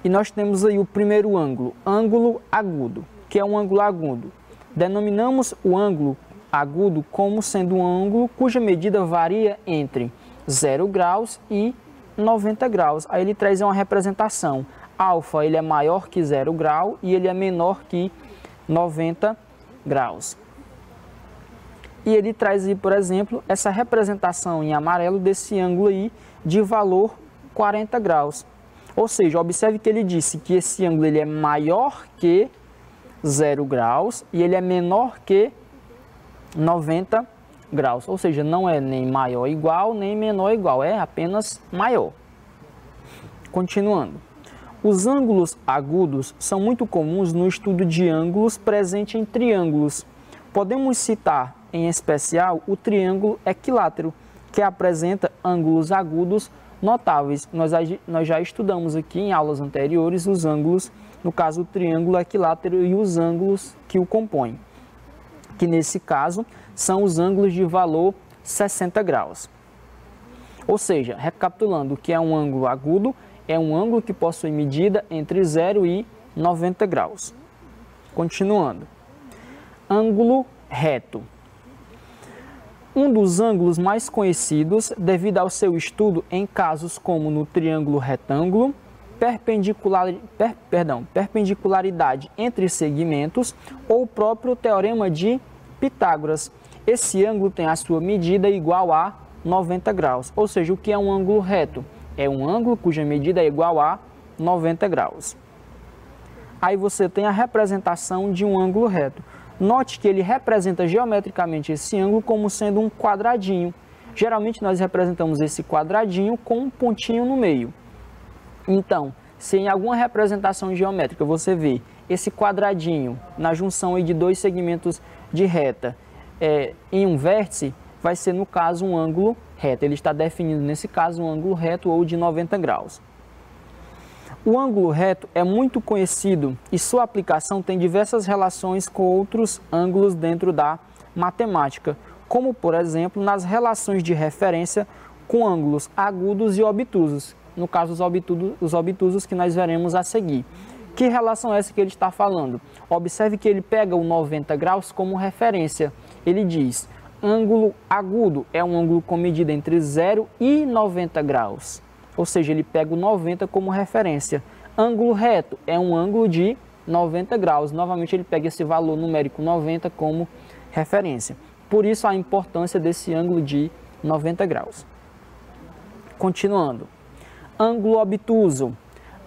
E nós temos aí o primeiro ângulo, ângulo agudo, que é um ângulo agudo. Denominamos o ângulo agudo como sendo um ângulo cuja medida varia entre 0 graus e 90 graus. Aí ele traz uma representação. Alfa, ele é maior que 0 grau e ele é menor que 90 graus. E ele traz aí, por exemplo, essa representação em amarelo desse ângulo aí de valor 40 graus. Ou seja, observe que ele disse que esse ângulo ele é maior que 0 graus e ele é menor que 90 graus, ou seja, não é nem maior igual, nem menor igual, é apenas maior. Continuando. Os ângulos agudos são muito comuns no estudo de ângulos presente em triângulos. Podemos citar, em especial, o triângulo equilátero, que apresenta ângulos agudos notáveis. Nós já estudamos aqui em aulas anteriores os ângulos, no caso o triângulo equilátero e os ângulos que o compõem, que nesse caso são os ângulos de valor 60 graus. Ou seja, recapitulando, o que é um ângulo agudo? É um ângulo que possui medida entre 0 e 90 graus. Continuando. Ângulo reto. Um dos ângulos mais conhecidos devido ao seu estudo em casos como no triângulo retângulo, perpendicularidade entre segmentos ou o próprio teorema de Pitágoras. Esse ângulo tem a sua medida igual a 90 graus. Ou seja, o que é um ângulo reto? É um ângulo cuja medida é igual a 90 graus. Aí você tem a representação de um ângulo reto. Note que ele representa geometricamente esse ângulo como sendo um quadradinho. Geralmente nós representamos esse quadradinho com um pontinho no meio. Então, se em alguma representação geométrica você vê esse quadradinho na junção aí de 2 segmentos de reta em um vértice, vai ser no caso um ângulo reto. Ele está definindo nesse caso um ângulo reto ou de 90 graus. O ângulo reto é muito conhecido e sua aplicação tem diversas relações com outros ângulos dentro da matemática, como por exemplo nas relações de referência com ângulos agudos e obtusos, no caso os obtusos que nós veremos a seguir. Que relação é essa que ele está falando? Observe que ele pega o 90 graus como referência. Ele diz, ângulo agudo é um ângulo com medida entre 0 e 90 graus. Ou seja, ele pega o 90 como referência. Ângulo reto é um ângulo de 90 graus. Novamente, ele pega esse valor numérico 90 como referência. Por isso, a importância desse ângulo de 90 graus. Continuando. Ângulo obtuso.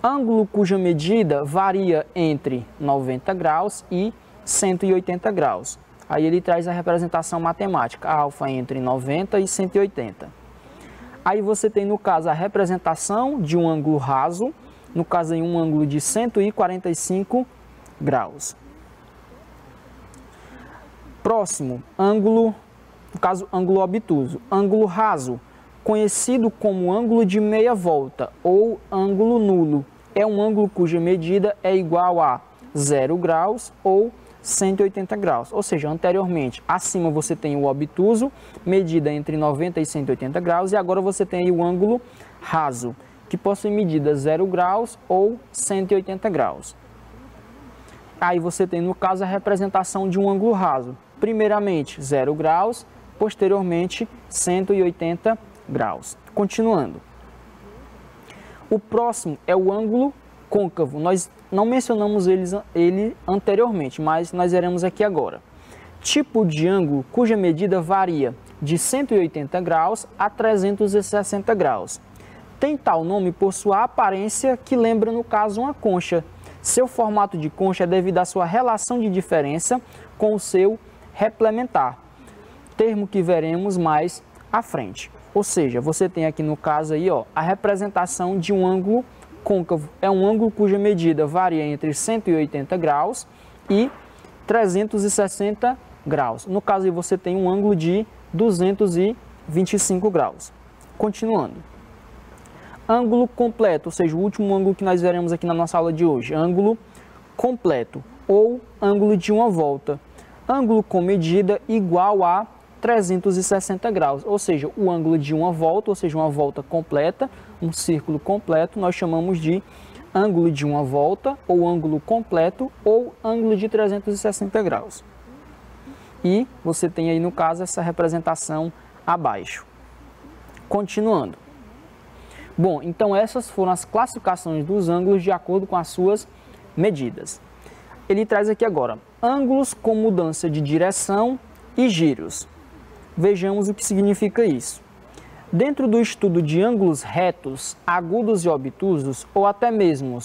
Ângulo cuja medida varia entre 90 graus e 180 graus. Aí ele traz a representação matemática, alfa entre 90 e 180. Aí você tem, no caso, a representação de um ângulo raso, no caso aí um ângulo de 145 graus. Próximo, ângulo no caso, ângulo obtuso. Ângulo raso, conhecido como ângulo de meia volta ou ângulo nulo, é um ângulo cuja medida é igual a 0 graus ou 180 graus. Ou seja, anteriormente, acima você tem o obtuso, medida entre 90 e 180 graus, e agora você tem aí o ângulo raso, que possui medida 0 graus ou 180 graus. Aí você tem, no caso, a representação de um ângulo raso. Primeiramente, 0 graus, posteriormente, 180 graus. Continuando. O próximo é o ângulo côncavo. Nós não mencionamos ele anteriormente, mas nós veremos aqui agora. Tipo de ângulo cuja medida varia de 180 graus a 360 graus. Tem tal nome por sua aparência que lembra, no caso, uma concha. Seu formato de concha é devido à sua relação de diferença com o seu replementar, termo que veremos mais à frente. Ou seja, você tem aqui no caso aí, ó, a representação de um ângulo côncavo. É um ângulo cuja medida varia entre 180 graus e 360 graus. No caso aí você tem um ângulo de 225 graus. Continuando. Ângulo completo, ou seja, o último ângulo que nós veremos aqui na nossa aula de hoje. Ângulo completo ou ângulo de uma volta. Ângulo com medida igual a 360 graus, ou seja, o ângulo de uma volta, ou seja, uma volta completa, um círculo completo, nós chamamos de ângulo de uma volta, ou ângulo completo, ou ângulo de 360 graus. E você tem aí, no caso, essa representação abaixo. Continuando. Bom, então essas foram as classificações dos ângulos de acordo com as suas medidas. Ele traz aqui agora ângulos com mudança de direção e giros. Vejamos o que significa isso. Dentro do estudo de ângulos retos, agudos e obtusos, ou até mesmo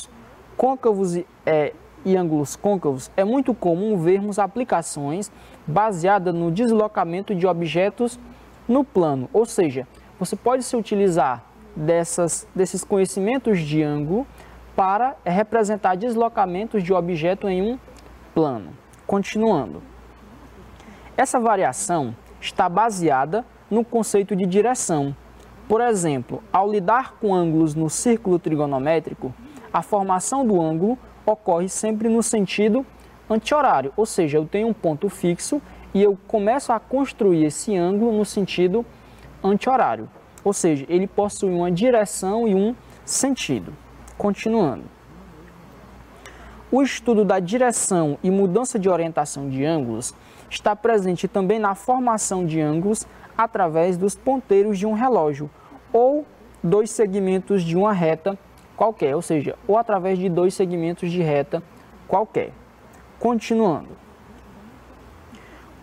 côncavos e ângulos côncavos, é muito comum vermos aplicações baseadas no deslocamento de objetos no plano. Ou seja, você pode se utilizar desses conhecimentos de ângulo para representar deslocamentos de objeto em um plano. Continuando. Essa variação está baseada no conceito de direção. Por exemplo, ao lidar com ângulos no círculo trigonométrico, a formação do ângulo ocorre sempre no sentido anti-horário, ou seja, eu tenho um ponto fixo e eu começo a construir esse ângulo no sentido anti-horário, ou seja, ele possui uma direção e um sentido. Continuando. O estudo da direção e mudança de orientação de ângulos está presente também na formação de ângulos através dos ponteiros de um relógio ou dois segmentos de uma reta qualquer, ou seja, ou através de dois segmentos de reta qualquer. Continuando.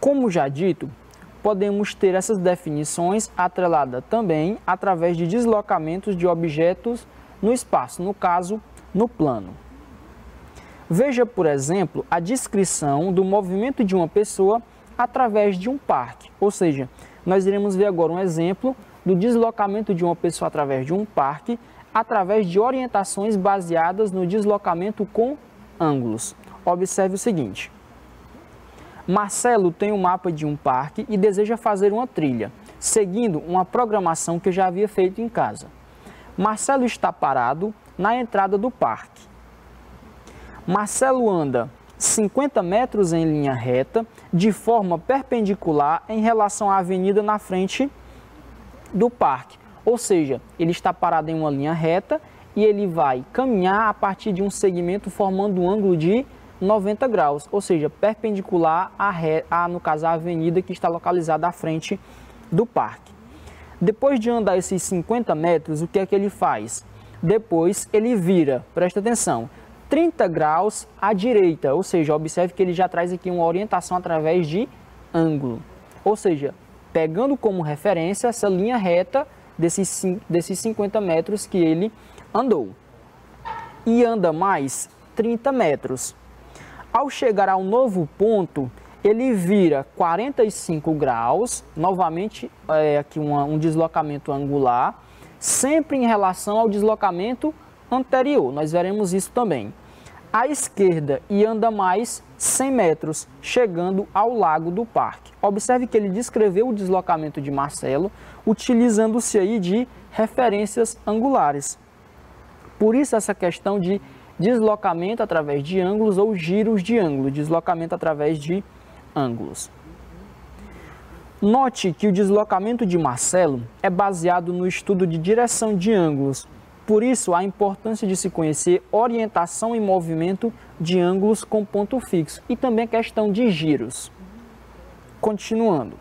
Como já dito, podemos ter essas definições atreladas também através de deslocamentos de objetos no espaço, no caso, no plano. Veja, por exemplo, a descrição do movimento de uma pessoa através de um parque. Ou seja, nós iremos ver agora um exemplo do deslocamento de uma pessoa através de um parque, através de orientações baseadas no deslocamento com ângulos. Observe o seguinte. Marcelo tem um mapa de um parque e deseja fazer uma trilha, seguindo uma programação que já havia feito em casa. Marcelo está parado na entrada do parque. Marcelo anda 50 metros em linha reta, de forma perpendicular em relação à avenida na frente do parque. Ou seja, ele está parado em uma linha reta e ele vai caminhar a partir de um segmento formando um ângulo de 90 graus, ou seja, perpendicular no caso, à avenida que está localizada à frente do parque. Depois de andar esses 50 metros, o que é que ele faz? Depois ele vira, presta atenção, 30 graus à direita, ou seja, observe que ele já traz aqui uma orientação através de ângulo. Ou seja, pegando como referência essa linha reta desses 50 metros que ele andou. E anda mais 30 metros. Ao chegar ao novo ponto, ele vira 45 graus, novamente aqui um deslocamento angular, sempre em relação ao deslocamento anterior, nós veremos isso também. à esquerda e anda mais 100 metros, chegando ao Lago do Parque. Observe que ele descreveu o deslocamento de Marcelo, utilizando-se aí de referências angulares. Por isso essa questão de deslocamento através de ângulos ou giros de ângulo, deslocamento através de ângulos. Note que o deslocamento de Marcelo é baseado no estudo de direção de ângulos. Por isso, a importância de se conhecer orientação e movimento de ângulos com ponto fixo e também a questão de giros. Continuando.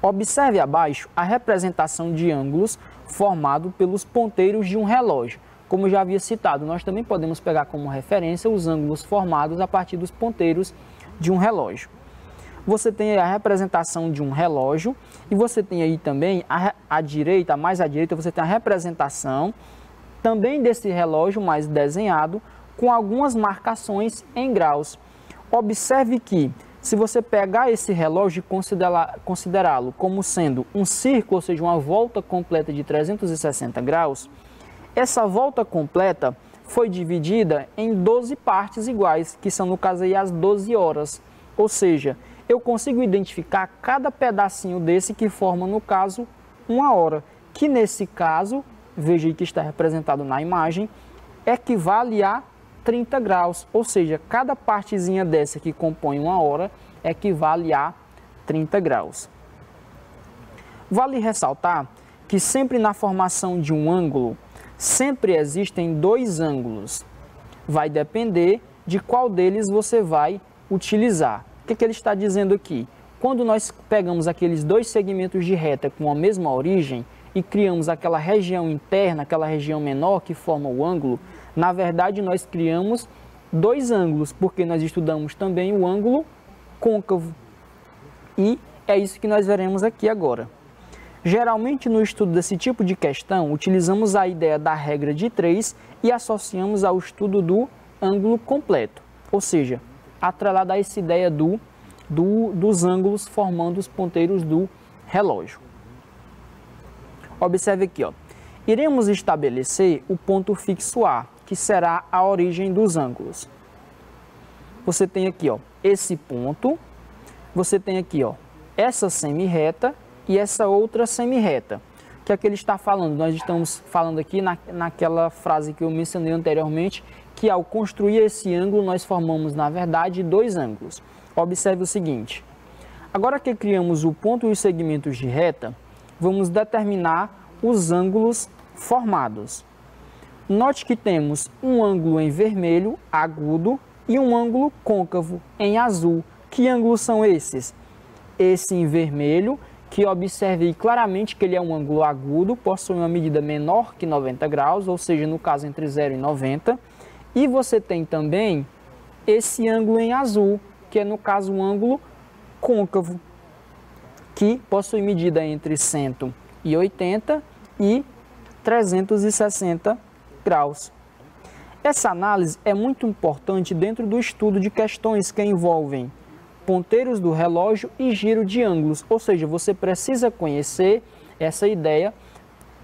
Observe abaixo a representação de ângulos formado pelos ponteiros de um relógio. Como eu já havia citado, nós também podemos pegar como referência os ângulos formados a partir dos ponteiros de um relógio. Você tem a representação de um relógio e você tem aí também à direita, mais à direita, você tem a representação também desse relógio mais desenhado com algumas marcações em graus. Observe que se você pegar esse relógio e considerá-lo como sendo um círculo, ou seja, uma volta completa de 360 graus, essa volta completa foi dividida em 12 partes iguais, que são no caso aí as 12 horas. Ou seja, eu consigo identificar cada pedacinho desse que forma, no caso, uma hora, que nesse caso, veja aí que está representado na imagem, equivale a 30 graus, ou seja, cada partezinha dessa que compõe uma hora equivale a 30 graus. Vale ressaltar que sempre na formação de um ângulo, sempre existem dois ângulos. Vai depender de qual deles você vai utilizar. O que ele está dizendo aqui? Quando nós pegamos aqueles dois segmentos de reta com a mesma origem e criamos aquela região interna, aquela região menor que forma o ângulo, na verdade nós criamos dois ângulos, porque nós estudamos também o ângulo côncavo. E é isso que nós veremos aqui agora. Geralmente no estudo desse tipo de questão, utilizamos a ideia da regra de 3 e associamos ao estudo do ângulo completo, ou seja, atrelada a essa ideia dos ângulos formando os ponteiros do relógio. Observe aqui, ó. Iremos estabelecer o ponto fixo A, que será a origem dos ângulos. Você tem aqui, ó, esse ponto, você tem aqui, ó, essa semi-reta e essa outra semi-reta. O que é que ele está falando? Nós estamos falando aqui naquela frase que eu mencionei anteriormente, que ao construir esse ângulo, nós formamos, na verdade, dois ângulos. Observe o seguinte. Agora que criamos o ponto e os segmentos de reta, vamos determinar os ângulos formados. Note que temos um ângulo em vermelho, agudo, e um ângulo côncavo, em azul. Que ângulos são esses? Esse em vermelho, que observe claramente que ele é um ângulo agudo, possui uma medida menor que 90 graus, ou seja, no caso entre 0 e 90. E você tem também esse ângulo em azul, que é no caso um ângulo côncavo, que possui medida entre 180 e 360 graus. Essa análise é muito importante dentro do estudo de questões que envolvem ponteiros do relógio e giro de ângulos, ou seja, você precisa conhecer essa ideia,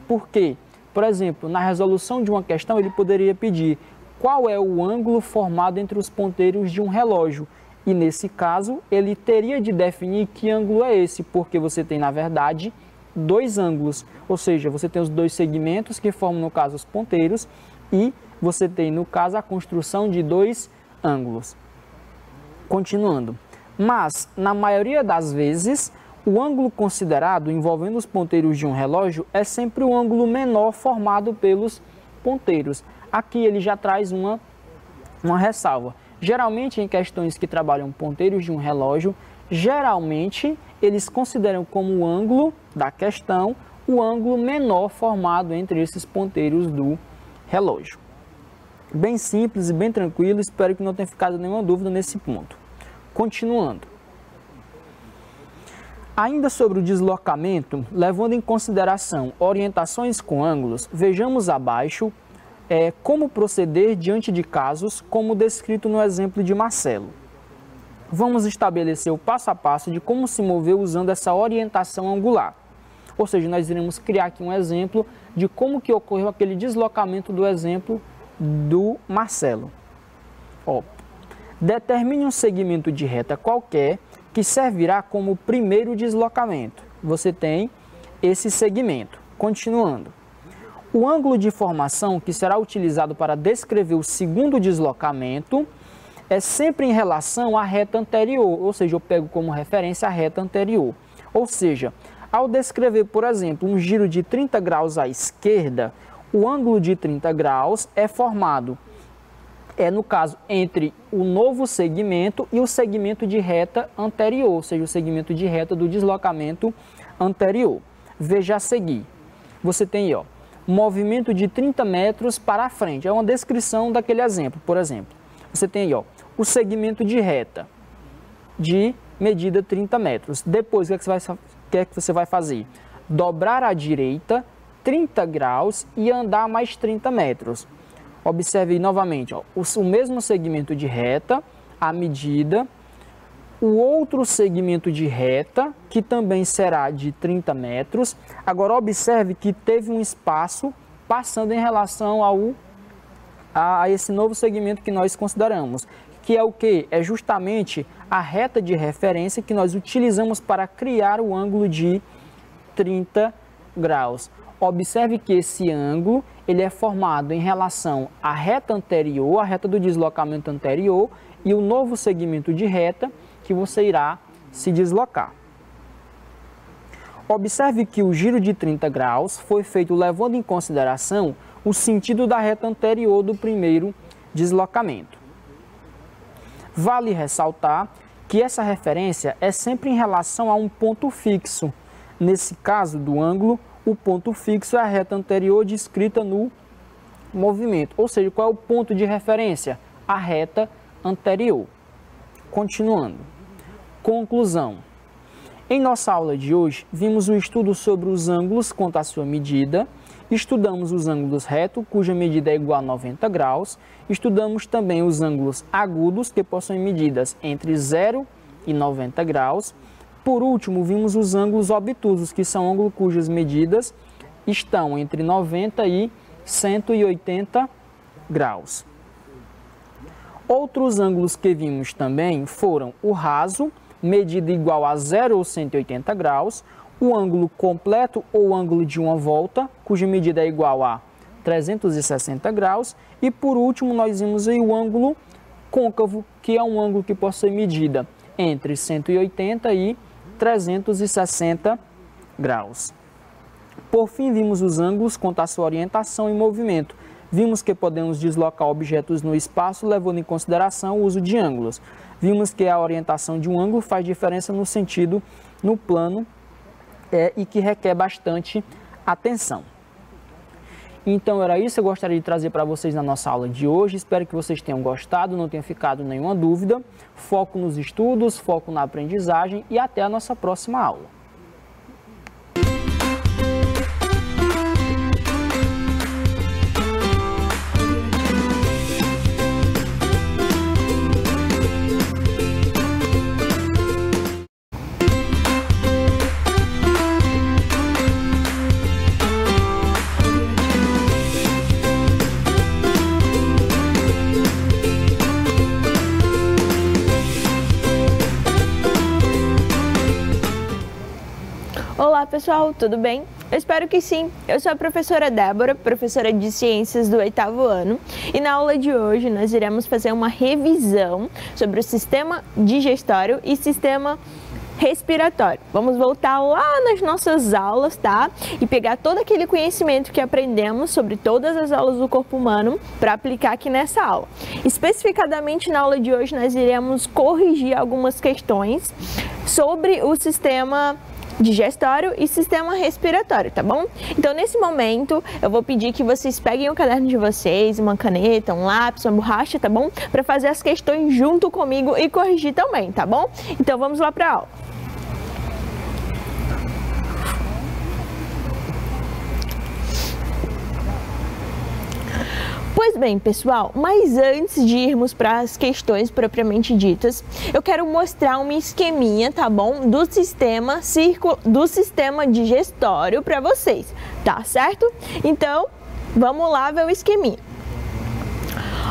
porque, por exemplo, na resolução de uma questão ele poderia pedir qual é o ângulo formado entre os ponteiros de um relógio, e nesse caso ele teria de definir que ângulo é esse, porque você tem, na verdade, dois ângulos, ou seja, você tem os dois segmentos que formam, no caso, os ponteiros, e você tem, no caso, a construção de dois ângulos. Continuando. Mas, na maioria das vezes, o ângulo considerado envolvendo os ponteiros de um relógio é sempre o ângulo menor formado pelos ponteiros. Aqui ele já traz uma ressalva. Geralmente, em questões que trabalham ponteiros de um relógio, geralmente eles consideram como ângulo da questão o ângulo menor formado entre esses ponteiros do relógio. Bem simples e bem tranquilo, espero que não tenha ficado nenhuma dúvida nesse ponto. Continuando. Ainda sobre o deslocamento, levando em consideração orientações com ângulos, vejamos abaixo como proceder diante de casos como descrito no exemplo de Marcelo. Vamos estabelecer o passo a passo de como se mover usando essa orientação angular. Ou seja, nós iremos criar aqui um exemplo de como que ocorreu aquele deslocamento do exemplo do Marcelo. Ó, determine um segmento de reta qualquer que servirá como primeiro deslocamento. Você tem esse segmento. Continuando. O ângulo de formação que será utilizado para descrever o segundo deslocamento é sempre em relação à reta anterior, ou seja, eu pego como referência a reta anterior. Ou seja, ao descrever, por exemplo, um giro de 30 graus à esquerda, o ângulo de 30 graus é formado, no caso, entre o novo segmento e o segmento de reta anterior, ou seja, o segmento de reta do deslocamento anterior. Veja a seguir. Você tem aí, ó, movimento de 30 metros para a frente. É uma descrição daquele exemplo, por exemplo. Você tem aí, ó, o segmento de reta de medida 30 metros. Depois, o que é que você vai fazer? Dobrar à direita 30 graus e andar mais 30 metros. Observe novamente, ó, o mesmo segmento de reta, a medida, o outro segmento de reta, que também será de 30 metros. Agora, observe que teve um espaço passando em relação a esse novo segmento que nós consideramos, que é o que? É justamente a reta de referência que nós utilizamos para criar o ângulo de 30 graus. Observe que esse ângulo ele é formado em relação à reta anterior, a reta do deslocamento anterior, e o novo segmento de reta que você irá se deslocar. Observe que o giro de 30 graus foi feito levando em consideração o sentido da reta anterior do primeiro deslocamento. Vale ressaltar que essa referência é sempre em relação a um ponto fixo. Nesse caso do ângulo, o ponto fixo é a reta anterior descrita no movimento. Ou seja, qual é o ponto de referência? A reta anterior. Continuando. Conclusão. Em nossa aula de hoje, vimos o estudo sobre os ângulos quanto à sua medida, estudamos os ângulos retos, cuja medida é igual a 90 graus, estudamos também os ângulos agudos, que possuem medidas entre 0 e 90 graus. Por último, vimos os ângulos obtusos, que são ângulos cujas medidas estão entre 90 e 180 graus. Outros ângulos que vimos também foram o raso, medida igual a 0 ou 180 graus, o ângulo completo ou ângulo de uma volta, cuja medida é igual a 360 graus, e por último nós vimos aí o ângulo côncavo, que é um ângulo que possui medida entre 180 e 360 graus. Por fim, vimos os ângulos quanto à sua orientação e movimento. Vimos que podemos deslocar objetos no espaço levando em consideração o uso de ângulos. Vimos que a orientação de um ângulo faz diferença no sentido, no plano, e que requer bastante atenção. Então era isso, eu gostaria de trazer para vocês na nossa aula de hoje. Espero que vocês tenham gostado, não tenha ficado nenhuma dúvida. Foco nos estudos, foco na aprendizagem e até a nossa próxima aula. Olá pessoal, tudo bem? Eu espero que sim. Eu sou a professora Débora, professora de Ciências do 8º ano, e na aula de hoje nós iremos fazer uma revisão sobre o sistema digestório e sistema respiratório. Vamos voltar lá nas nossas aulas, tá? E pegar todo aquele conhecimento que aprendemos sobre todas as aulas do corpo humano para aplicar aqui nessa aula. Especificadamente na aula de hoje nós iremos corrigir algumas questões sobre o sistema digestório e sistema respiratório, tá bom? Então, nesse momento, eu vou pedir que vocês peguem o caderno de vocês, uma caneta, um lápis, uma borracha, tá bom? Para fazer as questões junto comigo e corrigir também, tá bom? Então, vamos lá para a aula. Pois bem, pessoal, mas antes de irmos para as questões propriamente ditas, eu quero mostrar uma esqueminha, tá bom? Do sistema digestório para vocês, tá certo? Então, vamos lá ver o esqueminha.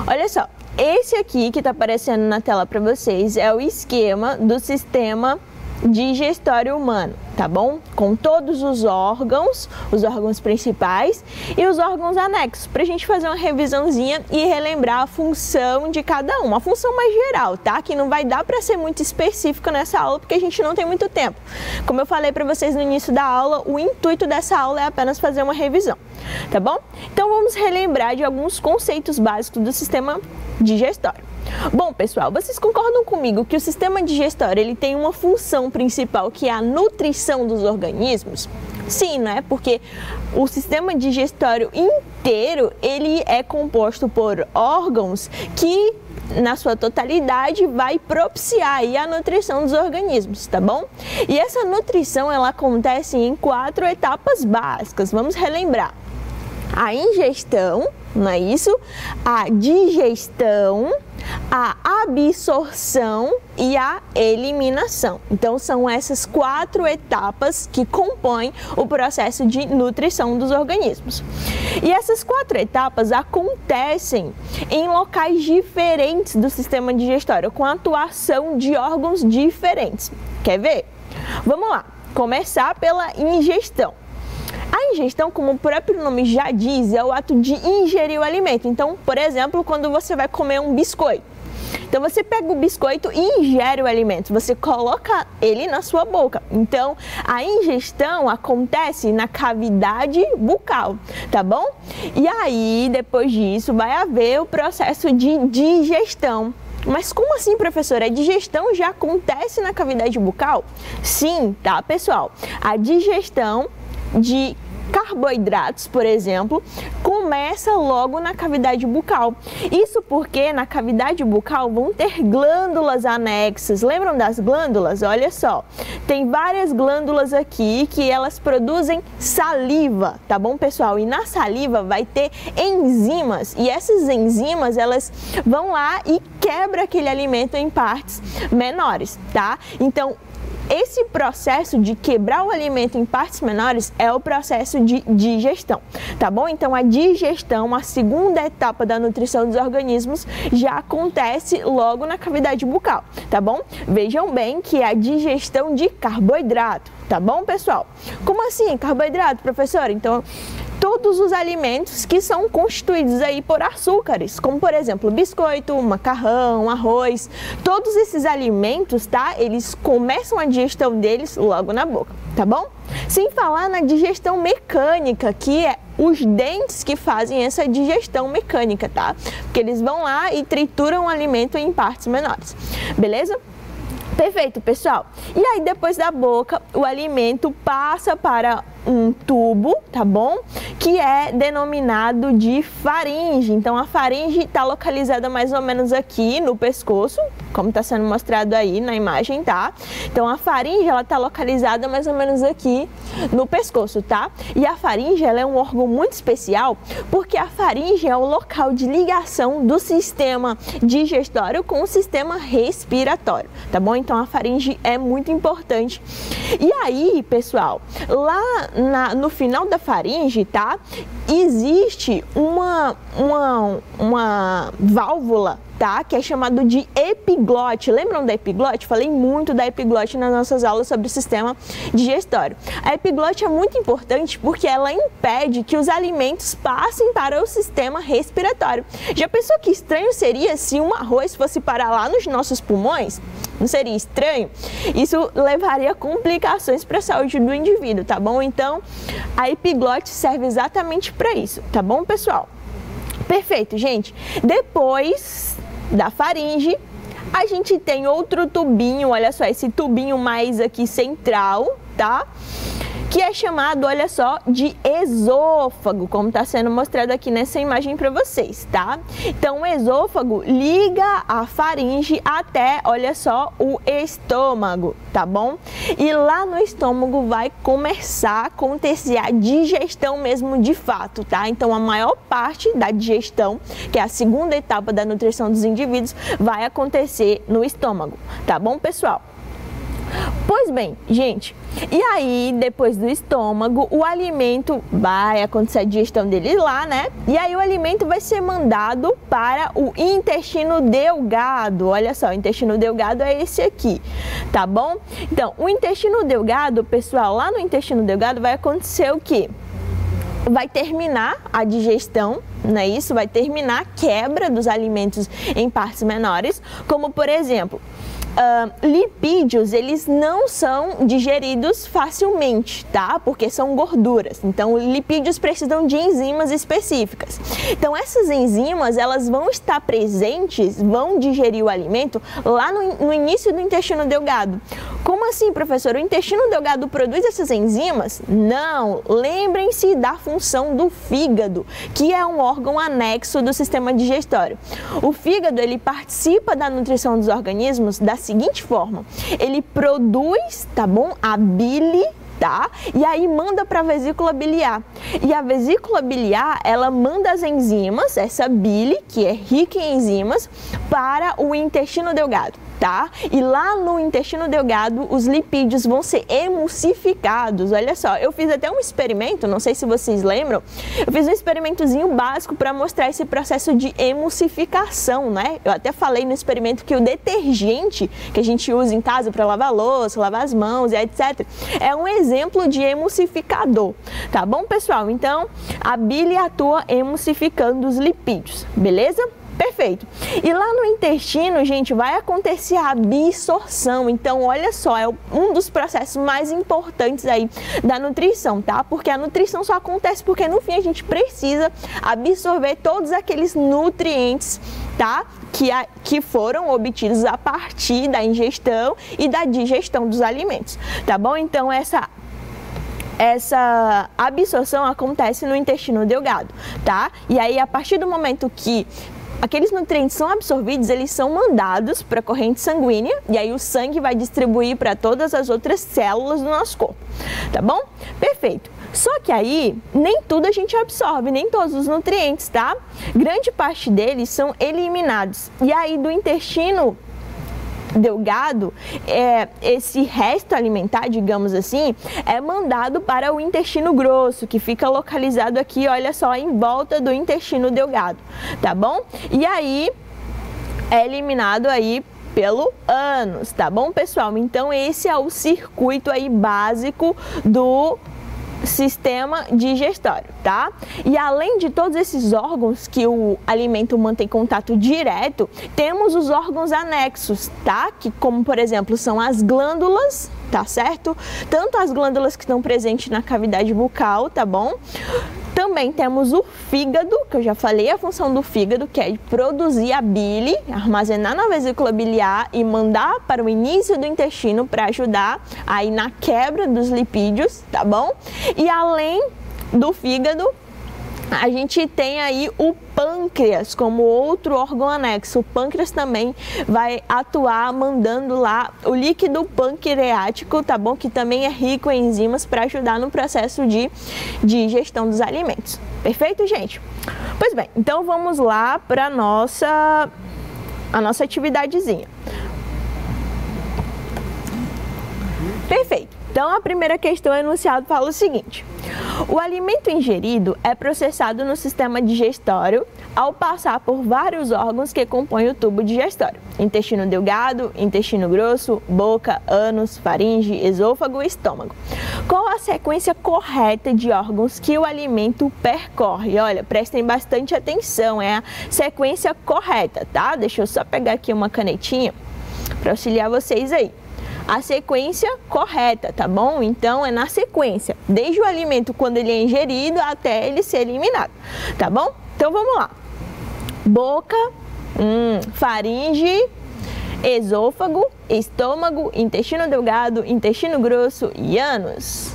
Olha só, esse aqui que está aparecendo na tela para vocês é o esquema do sistema digestório humano, tá bom? Com todos os órgãos principais e os órgãos anexos, para a gente fazer uma revisãozinha e relembrar a função de cada um, a função mais geral, tá? Que não vai dar para ser muito específico nessa aula, porque a gente não tem muito tempo. Como eu falei para vocês no início da aula, o intuito dessa aula é apenas fazer uma revisão, tá bom? Então vamos relembrar de alguns conceitos básicos do sistema digestório. Bom, pessoal, vocês concordam comigo que o sistema digestório ele tem uma função principal, que é a nutrição dos organismos? Sim, não é? Porque o sistema digestório inteiro, ele é composto por órgãos que, na sua totalidade, vai propiciar aí a nutrição dos organismos, tá bom? E essa nutrição, ela acontece em 4 etapas básicas. Vamos relembrar. A ingestão, não é isso? A digestão, a absorção e a eliminação. Então, são essas 4 etapas que compõem o processo de nutrição dos organismos. E essas 4 etapas acontecem em locais diferentes do sistema digestório, com a atuação de órgãos diferentes. Quer ver? Vamos lá, começar pela ingestão. A ingestão, como o próprio nome já diz, é o ato de ingerir o alimento. Então, por exemplo, quando você vai comer um biscoito. Então, você pega o biscoito e ingere o alimento, você coloca ele na sua boca. Então, a ingestão acontece na cavidade bucal, tá bom? E aí, depois disso, vai haver o processo de digestão. Mas como assim, professora? A digestão já acontece na cavidade bucal? Sim, tá, pessoal? A digestão de carboidratos, por exemplo, começa logo na cavidade bucal. Isso porque na cavidade bucal vão ter glândulas anexas. Lembram das glândulas? Olha só, tem várias glândulas aqui que elas produzem saliva, tá bom, pessoal? E na saliva vai ter enzimas, e essas enzimas, elas vão lá e quebram aquele alimento em partes menores, tá? Então, esse processo de quebrar o alimento em partes menores é o processo de digestão, tá bom? Então, a digestão, a segunda etapa da nutrição dos organismos, já acontece logo na cavidade bucal, tá bom? Vejam bem que é a digestão de carboidrato, tá bom, pessoal? Como assim, carboidrato, professora? Então, todos os alimentos que são constituídos aí por açúcares, como por exemplo biscoito, macarrão, arroz, todos esses alimentos, tá? Eles começam a digestão deles logo na boca, tá bom? Sem falar na digestão mecânica, que é os dentes que fazem essa digestão mecânica, tá? Porque eles vão lá e trituram o alimento em partes menores, beleza? Perfeito, pessoal. E aí, depois da boca, o alimento passa para um tubo, tá bom? Que é denominado de faringe. Então, a faringe está localizada mais ou menos aqui no pescoço, como está sendo mostrado aí na imagem, tá? Então, a faringe, ela está localizada mais ou menos aqui no pescoço, tá? E a faringe, ela é um órgão muito especial, porque a faringe é o local de ligação do sistema digestório com o sistema respiratório, tá bom? Então, a faringe é muito importante. E aí, pessoal, lá no final da faringe, tá? Existe uma válvula, tá? Que é chamado de epiglote. Lembram da epiglote? Falei muito da epiglote nas nossas aulas sobre o sistema digestório. A epiglote é muito importante porque ela impede que os alimentos passem para o sistema respiratório. Já pensou que estranho seria se um arroz fosse parar lá nos nossos pulmões? Não seria estranho? Isso levaria a complicações para a saúde do indivíduo, tá bom? Então, a epiglote serve exatamente para isso, tá bom, pessoal? Perfeito, gente. Depois da faringe, a gente tem outro tubinho, olha só, esse tubinho mais aqui central, tá? Que é chamado, olha só, de esôfago, como está sendo mostrado aqui nessa imagem para vocês, tá? Então, o esôfago liga a faringe até, olha só, o estômago, tá bom? E lá no estômago vai começar a acontecer a digestão mesmo de fato, tá? Então, a maior parte da digestão, que é a segunda etapa da nutrição dos indivíduos, vai acontecer no estômago, tá bom, pessoal? Pois bem, gente, e aí depois do estômago, o alimento vai acontecer a digestão dele lá, né? E aí o alimento vai ser mandado para o intestino delgado. Olha só, o intestino delgado é esse aqui, tá bom? Então, o intestino delgado, pessoal, lá no intestino delgado vai acontecer o quê? Vai terminar a digestão, não é isso? Vai terminar a quebra dos alimentos em partes menores, como por exemplo, lipídios, eles não são digeridos facilmente, tá? Porque são gorduras. Então, lipídios precisam de enzimas específicas. Então, essas enzimas, elas vão estar presentes, vão digerir o alimento lá no início do intestino delgado. Como assim, professor? O intestino delgado produz essas enzimas? Não! Lembrem-se da função do fígado, que é um órgão anexo do sistema digestório. O fígado, ele participa da nutrição dos organismos da seguinte forma: ele produz, tá bom, a bile, tá? E aí manda para a vesícula biliar. E a vesícula biliar, ela manda as enzimas, essa bile, que é rica em enzimas, para o intestino delgado, tá? E lá no intestino delgado, os lipídios vão ser emulsificados. Olha só, eu fiz até um experimento, não sei se vocês lembram, eu fiz um experimentozinho básico para mostrar esse processo de emulsificação, né? Eu até falei no experimento que o detergente que a gente usa em casa para lavar a louça, lavar as mãos e etc, é um exemplo de emulsificador, tá bom, pessoal? Então, a bile atua emulsificando os lipídios, beleza? Perfeito. E lá no intestino, gente, vai acontecer a absorção. Então, olha só, é um dos processos mais importantes aí da nutrição, tá? Porque a nutrição só acontece porque no fim a gente precisa absorver todos aqueles nutrientes, tá? Que foram obtidos a partir da ingestão e da digestão dos alimentos, tá bom? Então, essa absorção acontece no intestino delgado, tá? E aí, a partir do momento que aqueles nutrientes são absorvidos, eles são mandados para a corrente sanguínea e aí o sangue vai distribuir para todas as outras células do nosso corpo, tá bom? Perfeito. Só que aí, nem tudo a gente absorve, nem todos os nutrientes, tá? Grande parte deles são eliminados. E aí, do intestino delgado, esse resto alimentar, digamos assim, é mandado para o intestino grosso, que fica localizado aqui, olha só, em volta do intestino delgado, tá bom? E aí, é eliminado aí pelo ânus, tá bom, pessoal? Então, esse é o circuito aí básico do sistema digestório, tá? E além de todos esses órgãos que o alimento mantém contato direto, temos os órgãos anexos, tá? Que, como por exemplo, são as glândulas, tá certo? Tanto as glândulas que estão presentes na cavidade bucal, tá bom? Também temos o fígado, que eu já falei a função do fígado, que é produzir a bile, armazenar na vesícula biliar e mandar para o início do intestino para ajudar aí na quebra dos lipídios, tá bom? E além do fígado, a gente tem aí o pâncreas como outro órgão anexo. O pâncreas também vai atuar mandando lá o líquido pancreático, tá bom? Que também é rico em enzimas para ajudar no processo de digestão dos alimentos. Perfeito, gente? Pois bem, então vamos lá para a nossa atividadezinha. Perfeito. Então, a primeira questão enunciado fala o seguinte: o alimento ingerido é processado no sistema digestório ao passar por vários órgãos que compõem o tubo digestório: intestino delgado, intestino grosso, boca, ânus, faringe, esôfago e estômago. Qual a sequência correta de órgãos que o alimento percorre? Olha, prestem bastante atenção, é a sequência correta, tá? Deixa eu só pegar aqui uma canetinha para auxiliar vocês aí. A sequência correta, tá bom? Então, é na sequência, desde o alimento quando ele é ingerido até ele ser eliminado, tá bom? Então, vamos lá. Boca, faringe, esôfago, estômago, intestino delgado, intestino grosso e ânus.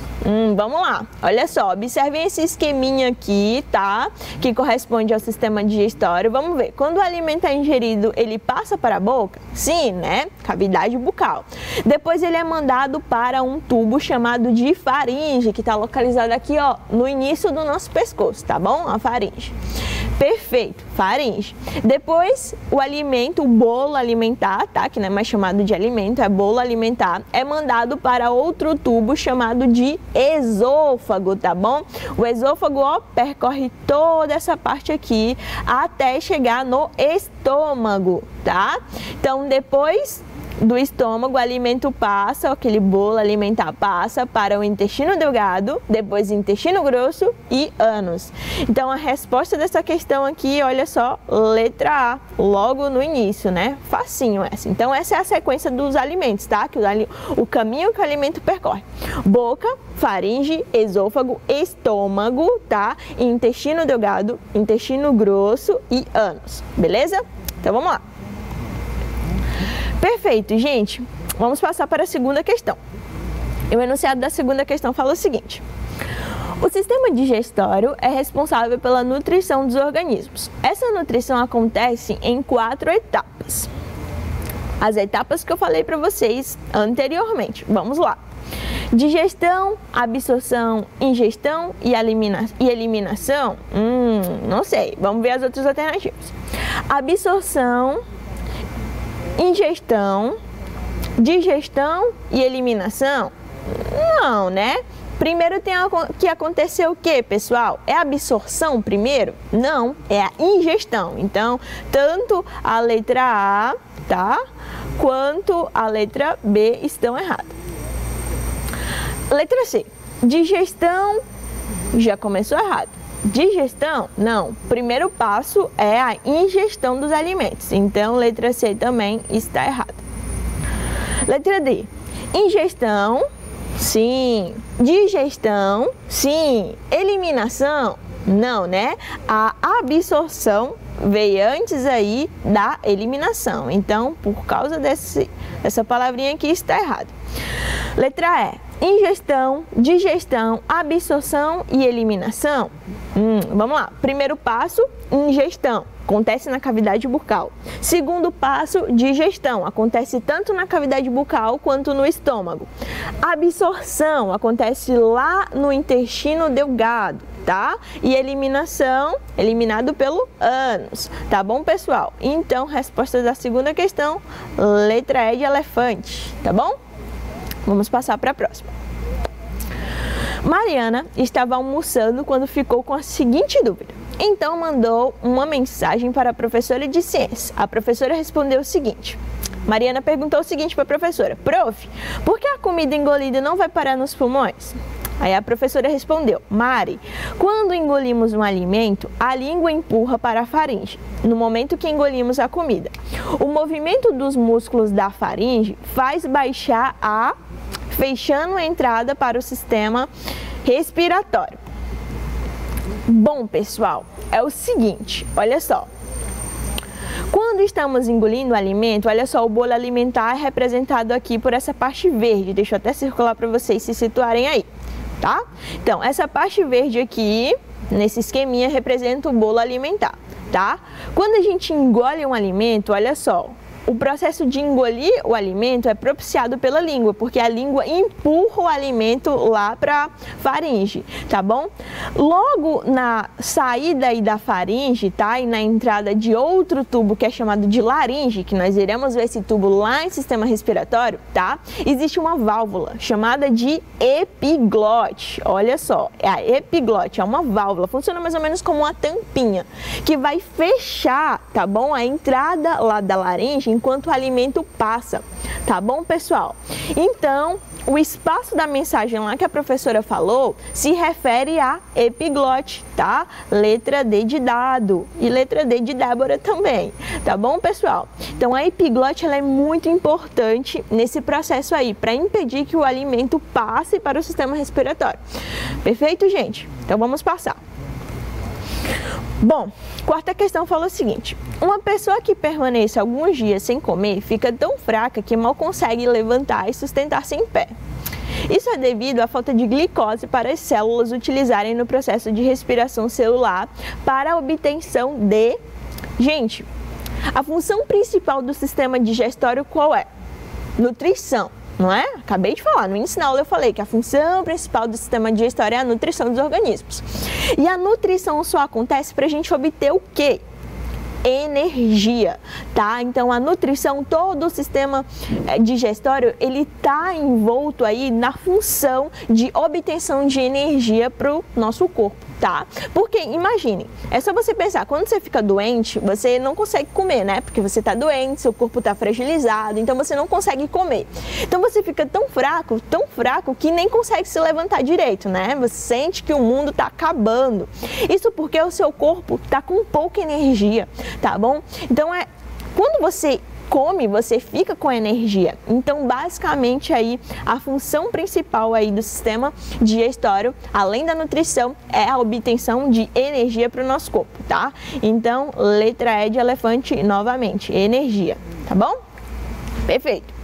Vamos lá, olha só, observem esse esqueminha aqui, tá? Que corresponde ao sistema digestório. Vamos ver, quando o alimento é ingerido, ele passa para a boca? Sim, né? Cavidade bucal. Depois ele é mandado para um tubo chamado de faringe, que está localizado aqui, ó, no início do nosso pescoço, tá bom? A faringe. Perfeito, faringe. Depois, o alimento, o bolo alimentar, tá? Que não é mais chamado de alimento, é bolo alimentar, é mandado para outro tubo chamado de esôfago, tá bom? O esôfago, ó, percorre toda essa parte aqui até chegar no estômago, tá? Então, depois do estômago, o alimento passa, aquele bolo alimentar passa para o intestino delgado, depois intestino grosso e ânus. Então, a resposta dessa questão aqui, olha só, letra A, logo no início, né? Facinho essa. Então, essa é a sequência dos alimentos, tá? Que o caminho que o alimento percorre. Boca, faringe, esôfago, estômago, tá? Intestino delgado, intestino grosso e ânus. Beleza? Então, vamos lá. Perfeito, gente. Vamos passar para a segunda questão. O enunciado da segunda questão fala o seguinte: o sistema digestório é responsável pela nutrição dos organismos. Essa nutrição acontece em 4 etapas. As etapas que eu falei para vocês anteriormente. Vamos lá. Digestão, absorção, ingestão e eliminação? Não sei. Vamos ver as outras alternativas. Absorção, ingestão, digestão e eliminação? Não, né? Primeiro tem que acontecer o que, pessoal? É a absorção primeiro? Não, é a ingestão. Então, tanto a letra A, tá? Quanto a letra B estão erradas. Letra C. Digestão já começou errado. Digestão? Não. Primeiro passo é a ingestão dos alimentos. Então, letra C também está errada. Letra D. Ingestão? Sim. Digestão? Sim. Eliminação? Não, né? A absorção veio antes aí da eliminação. Então, por causa dessa palavrinha aqui, está errado. Letra E. Ingestão, digestão, absorção e eliminação? Vamos lá. Primeiro passo, ingestão. Acontece na cavidade bucal. Segundo passo, digestão. Acontece tanto na cavidade bucal quanto no estômago. Absorção acontece lá no intestino delgado, tá? E eliminação, eliminado pelo ânus. Tá bom, pessoal? Então, resposta da segunda questão, letra E de elefante. Tá bom? Vamos passar para a próxima. Mariana estava almoçando quando ficou com a seguinte dúvida. Então mandou uma mensagem para a professora de ciências. A professora respondeu o seguinte. Mariana perguntou o seguinte para a professora: Prof, por que a comida engolida não vai parar nos pulmões? Aí a professora respondeu: Mari, quando engolimos um alimento, a língua empurra para a faringe, no momento que engolimos a comida. O movimento dos músculos da faringe faz baixar fechando a entrada para o sistema respiratório. Bom, pessoal, é o seguinte, olha só. Quando estamos engolindo o alimento, olha só, o bolo alimentar é representado aqui por essa parte verde. Deixa eu até circular para vocês se situarem aí, tá? Então, essa parte verde aqui, nesse esqueminha, representa o bolo alimentar, tá? Quando a gente engole um alimento, olha só, o processo de engolir o alimento é propiciado pela língua, porque a língua empurra o alimento lá para a faringe, tá bom? Logo na saída aí da faringe, tá? E na entrada de outro tubo que é chamado de laringe, que nós iremos ver esse tubo lá em sistema respiratório, tá? Existe uma válvula chamada de epiglote. Olha só, é a epiglote, é uma válvula, funciona mais ou menos como uma tampinha, que vai fechar, tá bom? A entrada lá da laringe enquanto o alimento passa, tá bom, pessoal? Então, o espaço da mensagem lá que a professora falou se refere a epiglote, tá? Letra D de dado e letra D de Débora também, tá bom, pessoal? Então, a epiglote ela é muito importante nesse processo aí, para impedir que o alimento passe para o sistema respiratório. Perfeito, gente? Então, vamos passar. Bom, quarta questão fala o seguinte: uma pessoa que permanece alguns dias sem comer fica tão fraca que mal consegue levantar e sustentar-se em pé. Isso é devido à falta de glicose para as células utilizarem no processo de respiração celular para a obtenção de... Gente, a função principal do sistema digestório qual é? Nutrição, não é? Acabei de falar, no início da aula eu falei que a função principal do sistema digestório é a nutrição dos organismos. E a nutrição só acontece para a gente obter o quê? Energia, tá? Então a nutrição, todo o sistema digestório, ele tá envolto aí na função de obtenção de energia para o nosso corpo, tá? Porque imagine, é só você pensar, quando você fica doente, você não consegue comer, né? Porque você tá doente, seu corpo tá fragilizado, então você não consegue comer. Então você fica tão fraco que nem consegue se levantar direito, né? Você sente que o mundo tá acabando. Isso porque o seu corpo tá com pouca energia, tá bom? Então quando você come, você fica com energia. Então, basicamente aí a função principal aí do sistema digestório, além da nutrição, é a obtenção de energia para o nosso corpo, tá? Então, letra E de elefante novamente, energia, tá bom? Perfeito.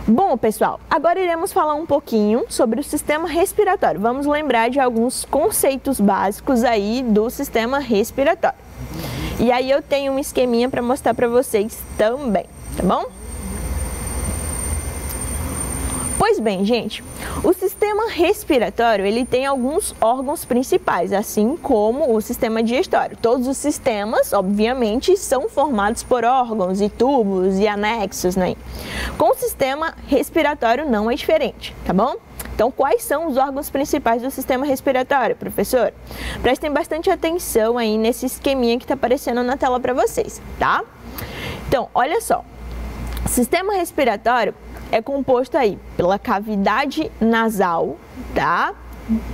Bom, pessoal, agora iremos falar um pouquinho sobre o sistema respiratório. Vamos lembrar de alguns conceitos básicos aí do sistema respiratório. E aí eu tenho um esqueminha para mostrar para vocês também, tá bom? Pois bem, gente, o sistema respiratório, ele tem alguns órgãos principais, assim como o sistema digestório. Todos os sistemas, obviamente, são formados por órgãos e tubos e anexos, né? Com o sistema respiratório não é diferente, tá bom? Então, quais são os órgãos principais do sistema respiratório, professor? Prestem bastante atenção aí nesse esqueminha que está aparecendo na tela para vocês, tá? Então, olha só, o sistema respiratório é composto aí pela cavidade nasal, tá?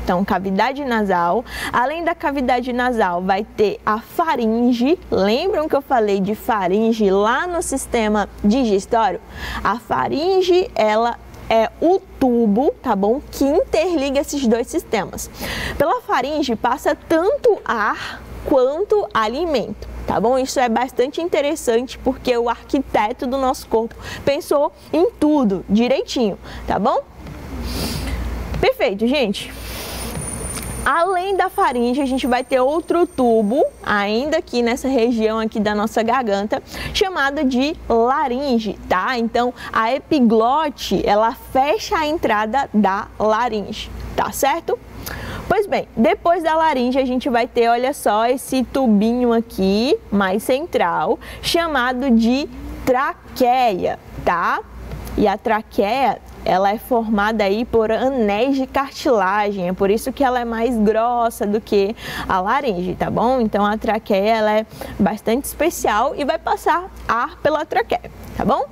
Então, cavidade nasal. Além da cavidade nasal, vai ter a faringe. Lembram que eu falei de faringe lá no sistema digestório? A faringe, ela é o tubo, tá bom? Que interliga esses dois sistemas. Pela faringe passa tanto ar quanto alimento, tá bom? Isso é bastante interessante porque o arquiteto do nosso corpo pensou em tudo direitinho, tá bom? Perfeito, gente. Além da faringe, a gente vai ter outro tubo, ainda aqui nessa região aqui da nossa garganta, chamado de laringe, tá? Então, a epiglote, ela fecha a entrada da laringe, tá certo? Pois bem, depois da laringe, a gente vai ter, olha só, esse tubinho aqui, mais central, chamado de traqueia, tá? E a traqueia, ela é formada aí por anéis de cartilagem, é por isso que ela é mais grossa do que a laringe, tá bom? Então a traqueia, ela é bastante especial e vai passar ar pela traqueia, tá bom?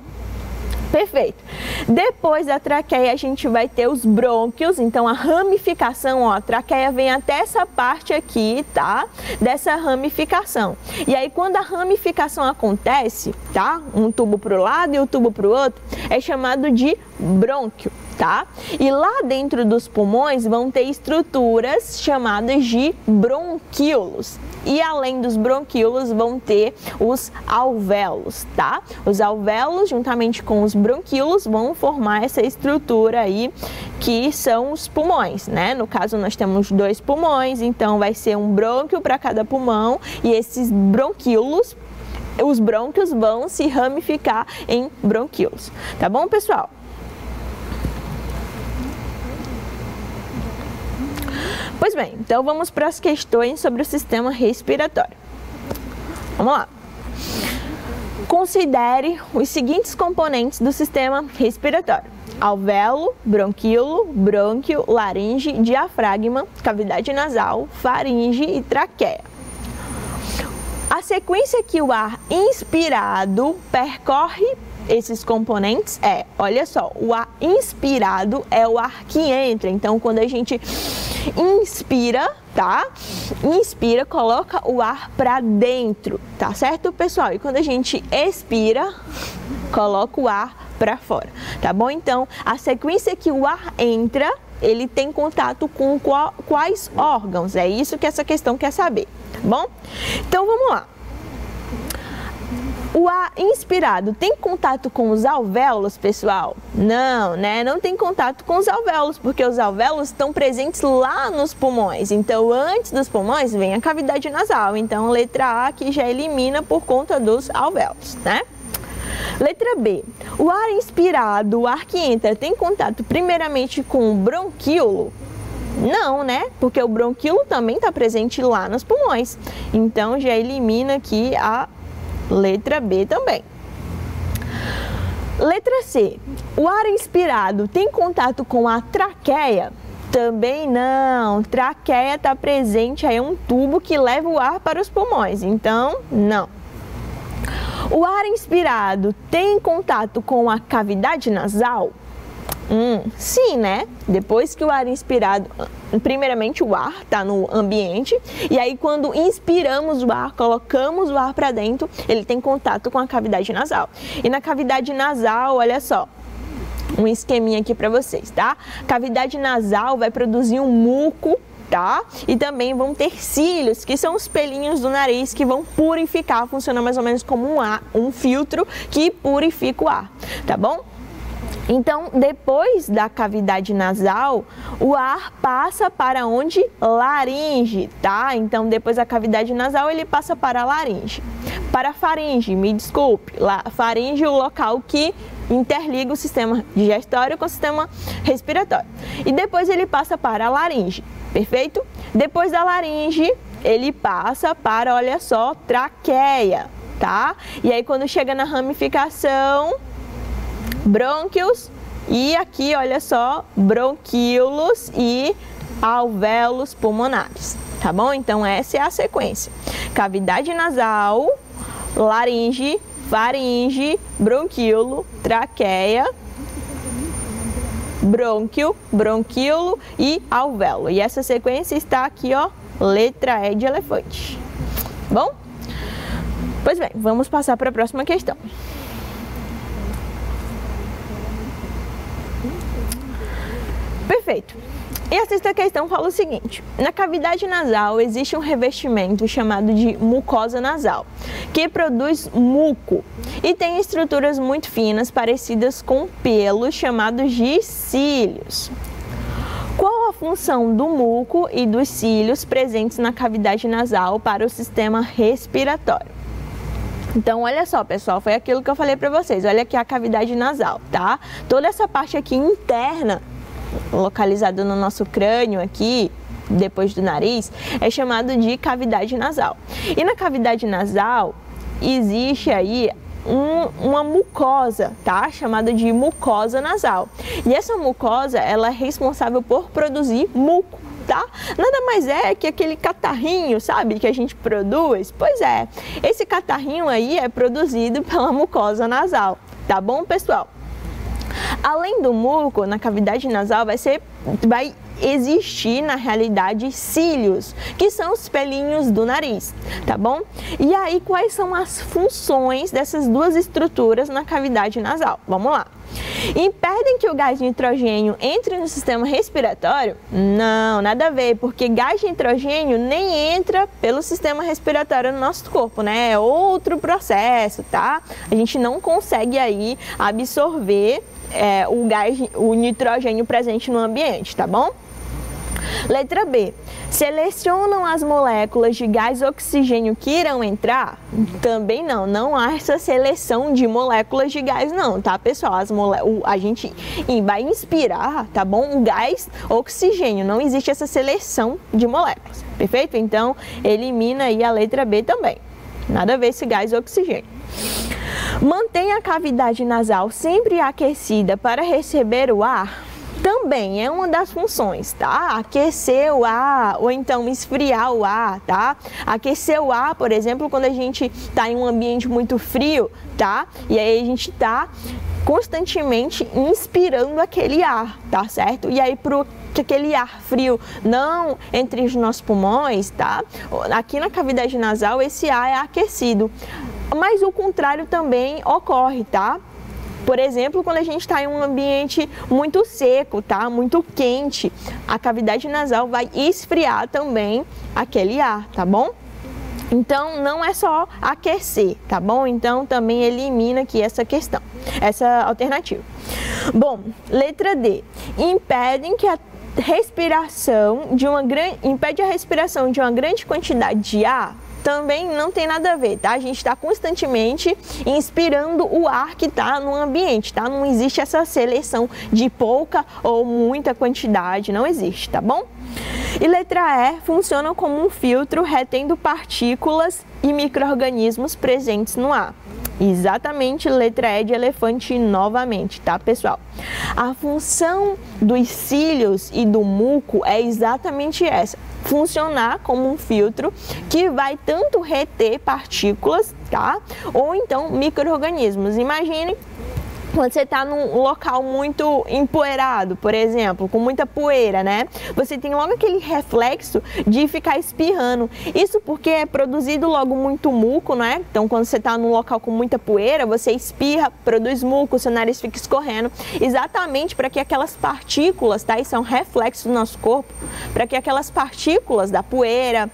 Perfeito. Depois da traqueia, a gente vai ter os brônquios. Então, a ramificação, ó, a traqueia vem até essa parte aqui, tá? Dessa ramificação. E aí, quando a ramificação acontece, tá? Um tubo para o lado e o tubo para o outro, é chamado de brônquio, tá? E lá dentro dos pulmões vão ter estruturas chamadas de bronquíolos. E além dos bronquíolos vão ter os alvéolos, tá? Os alvéolos, juntamente com os bronquíolos, vão formar essa estrutura aí que são os pulmões, né? No caso, nós temos 2 pulmões, então vai ser um brônquio para cada pulmão e esses bronquíolos, os brônquios vão se ramificar em bronquíolos, tá bom, pessoal? Pois bem, então vamos para as questões sobre o sistema respiratório. Vamos lá. Considere os seguintes componentes do sistema respiratório: alvéolo, bronquíolo, brônquio, laringe, diafragma, cavidade nasal, faringe e traqueia. A sequência que o ar inspirado percorre esses componentes é, olha só, o ar inspirado é o ar que entra. Então, quando a gente inspira, tá? Inspira, coloca o ar para dentro, tá certo, pessoal? E quando a gente expira, coloca o ar para fora, tá bom? Então, a sequência que o ar entra, ele tem contato com quais órgãos? É isso que essa questão quer saber, tá bom? Então, vamos lá. O ar inspirado tem contato com os alvéolos, pessoal? Não, né? Não tem contato com os alvéolos, porque os alvéolos estão presentes lá nos pulmões. Então, antes dos pulmões, vem a cavidade nasal. Então, letra A aqui já elimina por conta dos alvéolos, né? Letra B. O ar inspirado, o ar que entra, tem contato primeiramente com o bronquíolo? Não, né? Porque o bronquíolo também está presente lá nos pulmões. Então, já elimina aqui a letra B também. Letra C. O ar inspirado tem contato com a traqueia? Também não. Traqueia está presente, aí é um tubo que leva o ar para os pulmões. Então, não. O ar inspirado tem contato com a cavidade nasal? Sim, né? Depois que o ar inspirado, primeiramente o ar está no ambiente, e aí quando inspiramos o ar, colocamos o ar para dentro, ele tem contato com a cavidade nasal. E na cavidade nasal, olha só, um esqueminha aqui para vocês, tá? Cavidade nasal vai produzir um muco, tá? E também vão ter cílios, que são os pelinhos do nariz que vão purificar, funciona mais ou menos como um filtro que purifica o ar, tá bom? Então, depois da cavidade nasal, o ar passa para onde? Laringe, tá? Então, depois da cavidade nasal, ele passa para a laringe. Para a faringe, me desculpe, faringe é o local que interliga o sistema digestório com o sistema respiratório. E depois ele passa para a laringe, perfeito? Depois da laringe, ele passa para, olha só, traqueia, tá? E aí, quando chega na ramificação, brônquios, e aqui, olha só, bronquíolos e alvéolos pulmonares, tá bom? Então, essa é a sequência. Cavidade nasal, laringe, faringe, bronquíolo, traqueia, brônquio, bronquíolo e alvéolo. E essa sequência está aqui, ó, letra E de elefante. Bom? Pois bem, vamos passar para a próxima questão. Perfeito. E a sexta questão fala o seguinte: na cavidade nasal existe um revestimento chamado de mucosa nasal, que produz muco e tem estruturas muito finas parecidas com pelos chamados de cílios. Qual a função do muco e dos cílios presentes na cavidade nasal para o sistema respiratório? Então, olha só, pessoal, foi aquilo que eu falei para vocês. Olha aqui a cavidade nasal, tá? Toda essa parte aqui interna, localizado no nosso crânio aqui, depois do nariz, é chamado de cavidade nasal. E na cavidade nasal existe aí uma mucosa, tá? Chamada de mucosa nasal. E essa mucosa, ela é responsável por produzir muco, tá? Nada mais é que aquele catarrinho, sabe, que a gente produz? Pois é, esse catarrinho aí é produzido pela mucosa nasal, tá bom, pessoal? Além do muco, na cavidade nasal vai existir, na realidade, cílios, que são os pelinhos do nariz, tá bom? E aí, quais são as funções dessas duas estruturas na cavidade nasal? Vamos lá. Impedem que o gás de nitrogênio entre no sistema respiratório? Não, nada a ver, porque gás de nitrogênio nem entra pelo sistema respiratório no nosso corpo, né? É outro processo, tá? A gente não consegue aí absorver o nitrogênio presente no ambiente, tá bom? Letra B. Selecionam as moléculas de gás oxigênio que irão entrar? Também não, não há essa seleção de moléculas de gás não, tá, pessoal? A gente vai inspirar, tá bom? O gás oxigênio, não existe essa seleção de moléculas, perfeito? Então, elimina aí a letra B também. Nada a ver esse gás oxigênio. Mantém a cavidade nasal sempre aquecida para receber o ar? Também é uma das funções, tá? Aquecer o ar ou então esfriar o ar, tá? Aquecer o ar, por exemplo, quando a gente está em um ambiente muito frio, tá? E aí a gente está constantemente inspirando aquele ar, tá certo? E aí que aquele ar frio não entre os nossos pulmões, tá? Aqui na cavidade nasal esse ar é aquecido, mas o contrário também ocorre, tá? Por exemplo, quando a gente está em um ambiente muito seco, tá? Muito quente, a cavidade nasal vai esfriar também aquele ar, tá bom? Então, não é só aquecer, tá bom? Então, também elimina aqui essa questão, essa alternativa. Bom, letra D. Impede a respiração de uma grande quantidade de ar? também não tem nada a ver, tá? A gente está constantemente inspirando o ar que está no ambiente, tá? Não existe essa seleção de pouca ou muita quantidade, não existe, tá bom? E letra E funciona como um filtro retendo partículas e micro-organismos presentes no ar. Exatamente, letra E de elefante novamente, tá, pessoal? A função dos cílios e do muco é exatamente essa: funcionar como um filtro que vai tanto reter partículas, tá? Ou então micro-organismos. Imagine quando você está num local muito empoeirado, por exemplo, com muita poeira, né? Você tem logo aquele reflexo de ficar espirrando. Isso porque é produzido logo muito muco, né? Então, quando você está num local com muita poeira, você espirra, produz muco, seu nariz fica escorrendo, exatamente para que aquelas partículas, tá? Isso é um reflexo do nosso corpo, para que aquelas partículas da poeira,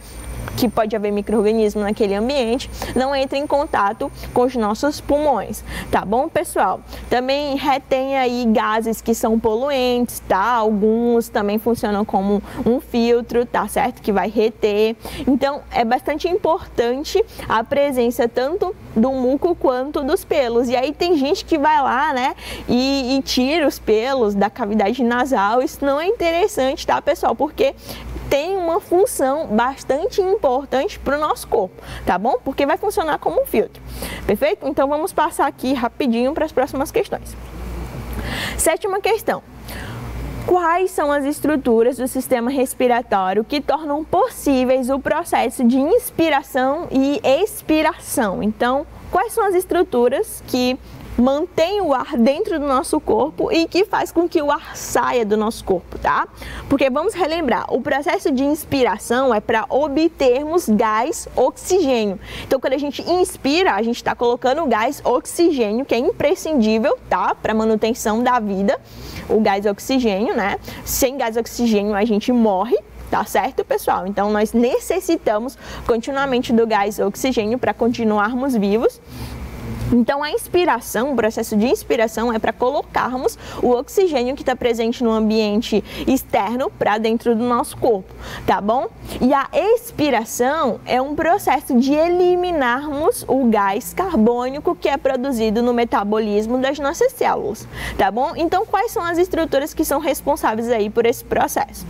que pode haver micro-organismo naquele ambiente, não entre em contato com os nossos pulmões, tá bom, pessoal? Também retém aí gases que são poluentes, tá? Alguns também funcionam como um filtro, tá certo? Que vai reter. Então, é bastante importante a presença tanto do muco quanto dos pelos. E aí tem gente que vai lá, né, e tira os pelos da cavidade nasal. Isso não é interessante, tá, pessoal? Porque tem uma função bastante importante para o nosso corpo, tá bom? Porque vai funcionar como um filtro, perfeito? Então vamos passar aqui rapidinho para as próximas questões. Sétima questão: quais são as estruturas do sistema respiratório que tornam possíveis o processo de inspiração e expiração? Então, quais são as estruturas que mantém o ar dentro do nosso corpo e que faz com que o ar saia do nosso corpo, tá? Porque vamos relembrar, o processo de inspiração é para obtermos gás oxigênio. Então, quando a gente inspira, a gente está colocando o gás oxigênio, que é imprescindível, tá? Para manutenção da vida, o gás oxigênio, né? Sem gás oxigênio a gente morre. Tá certo, pessoal? Então, nós necessitamos continuamente do gás oxigênio para continuarmos vivos. Então, a inspiração, o processo de inspiração é para colocarmos o oxigênio que está presente no ambiente externo para dentro do nosso corpo, tá bom? E a expiração é um processo de eliminarmos o gás carbônico que é produzido no metabolismo das nossas células, tá bom? Então, quais são as estruturas que são responsáveis aí por esse processo?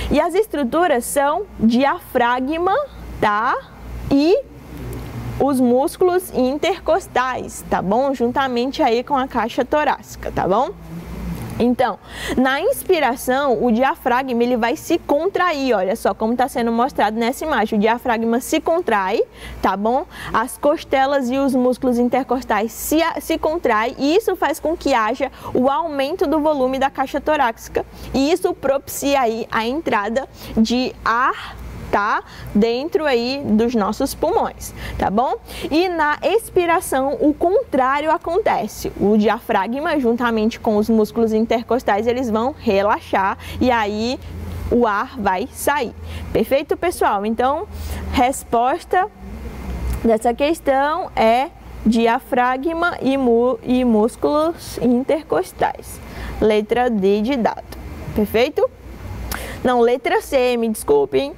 E as estruturas são diafragma, tá? E os músculos intercostais, tá bom? Juntamente aí com a caixa torácica, tá bom? Então, na inspiração, o diafragma ele vai se contrair, olha só como está sendo mostrado nessa imagem. O diafragma se contrai, tá bom? As costelas e os músculos intercostais se contraem e isso faz com que haja o aumento do volume da caixa torácica e isso propicia aí a entrada de ar, tá? Dentro aí dos nossos pulmões, tá bom? E na expiração, o contrário acontece. O diafragma, juntamente com os músculos intercostais, eles vão relaxar e aí o ar vai sair. Perfeito, pessoal? Então, resposta dessa questão é diafragma e músculos intercostais. Letra D de dado. Perfeito? Não, letra C, me desculpem.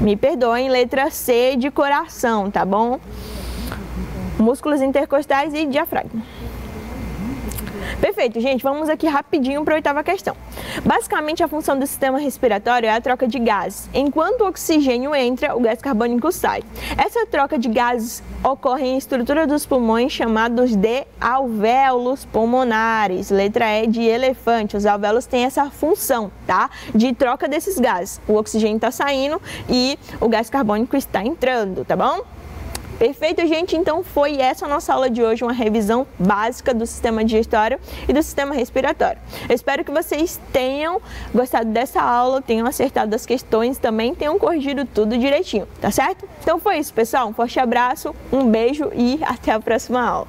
Me perdoem, letra C de coração, tá bom? Músculos intercostais e diafragma. Perfeito, gente, vamos aqui rapidinho para a oitava questão. Basicamente, a função do sistema respiratório é a troca de gases. Enquanto o oxigênio entra, o gás carbônico sai. Essa troca de gases ocorre em estrutura dos pulmões chamados de alvéolos pulmonares. Letra E de elefante. Os alvéolos têm essa função, tá? De troca desses gases. O oxigênio está saindo e o gás carbônico está entrando, tá bom? Perfeito, gente? Então foi essa a nossa aula de hoje, uma revisão básica do sistema digestório e do sistema respiratório. Eu espero que vocês tenham gostado dessa aula, tenham acertado as questões, também tenham corrigido tudo direitinho, tá certo? Então foi isso, pessoal. Um forte abraço, um beijo e até a próxima aula.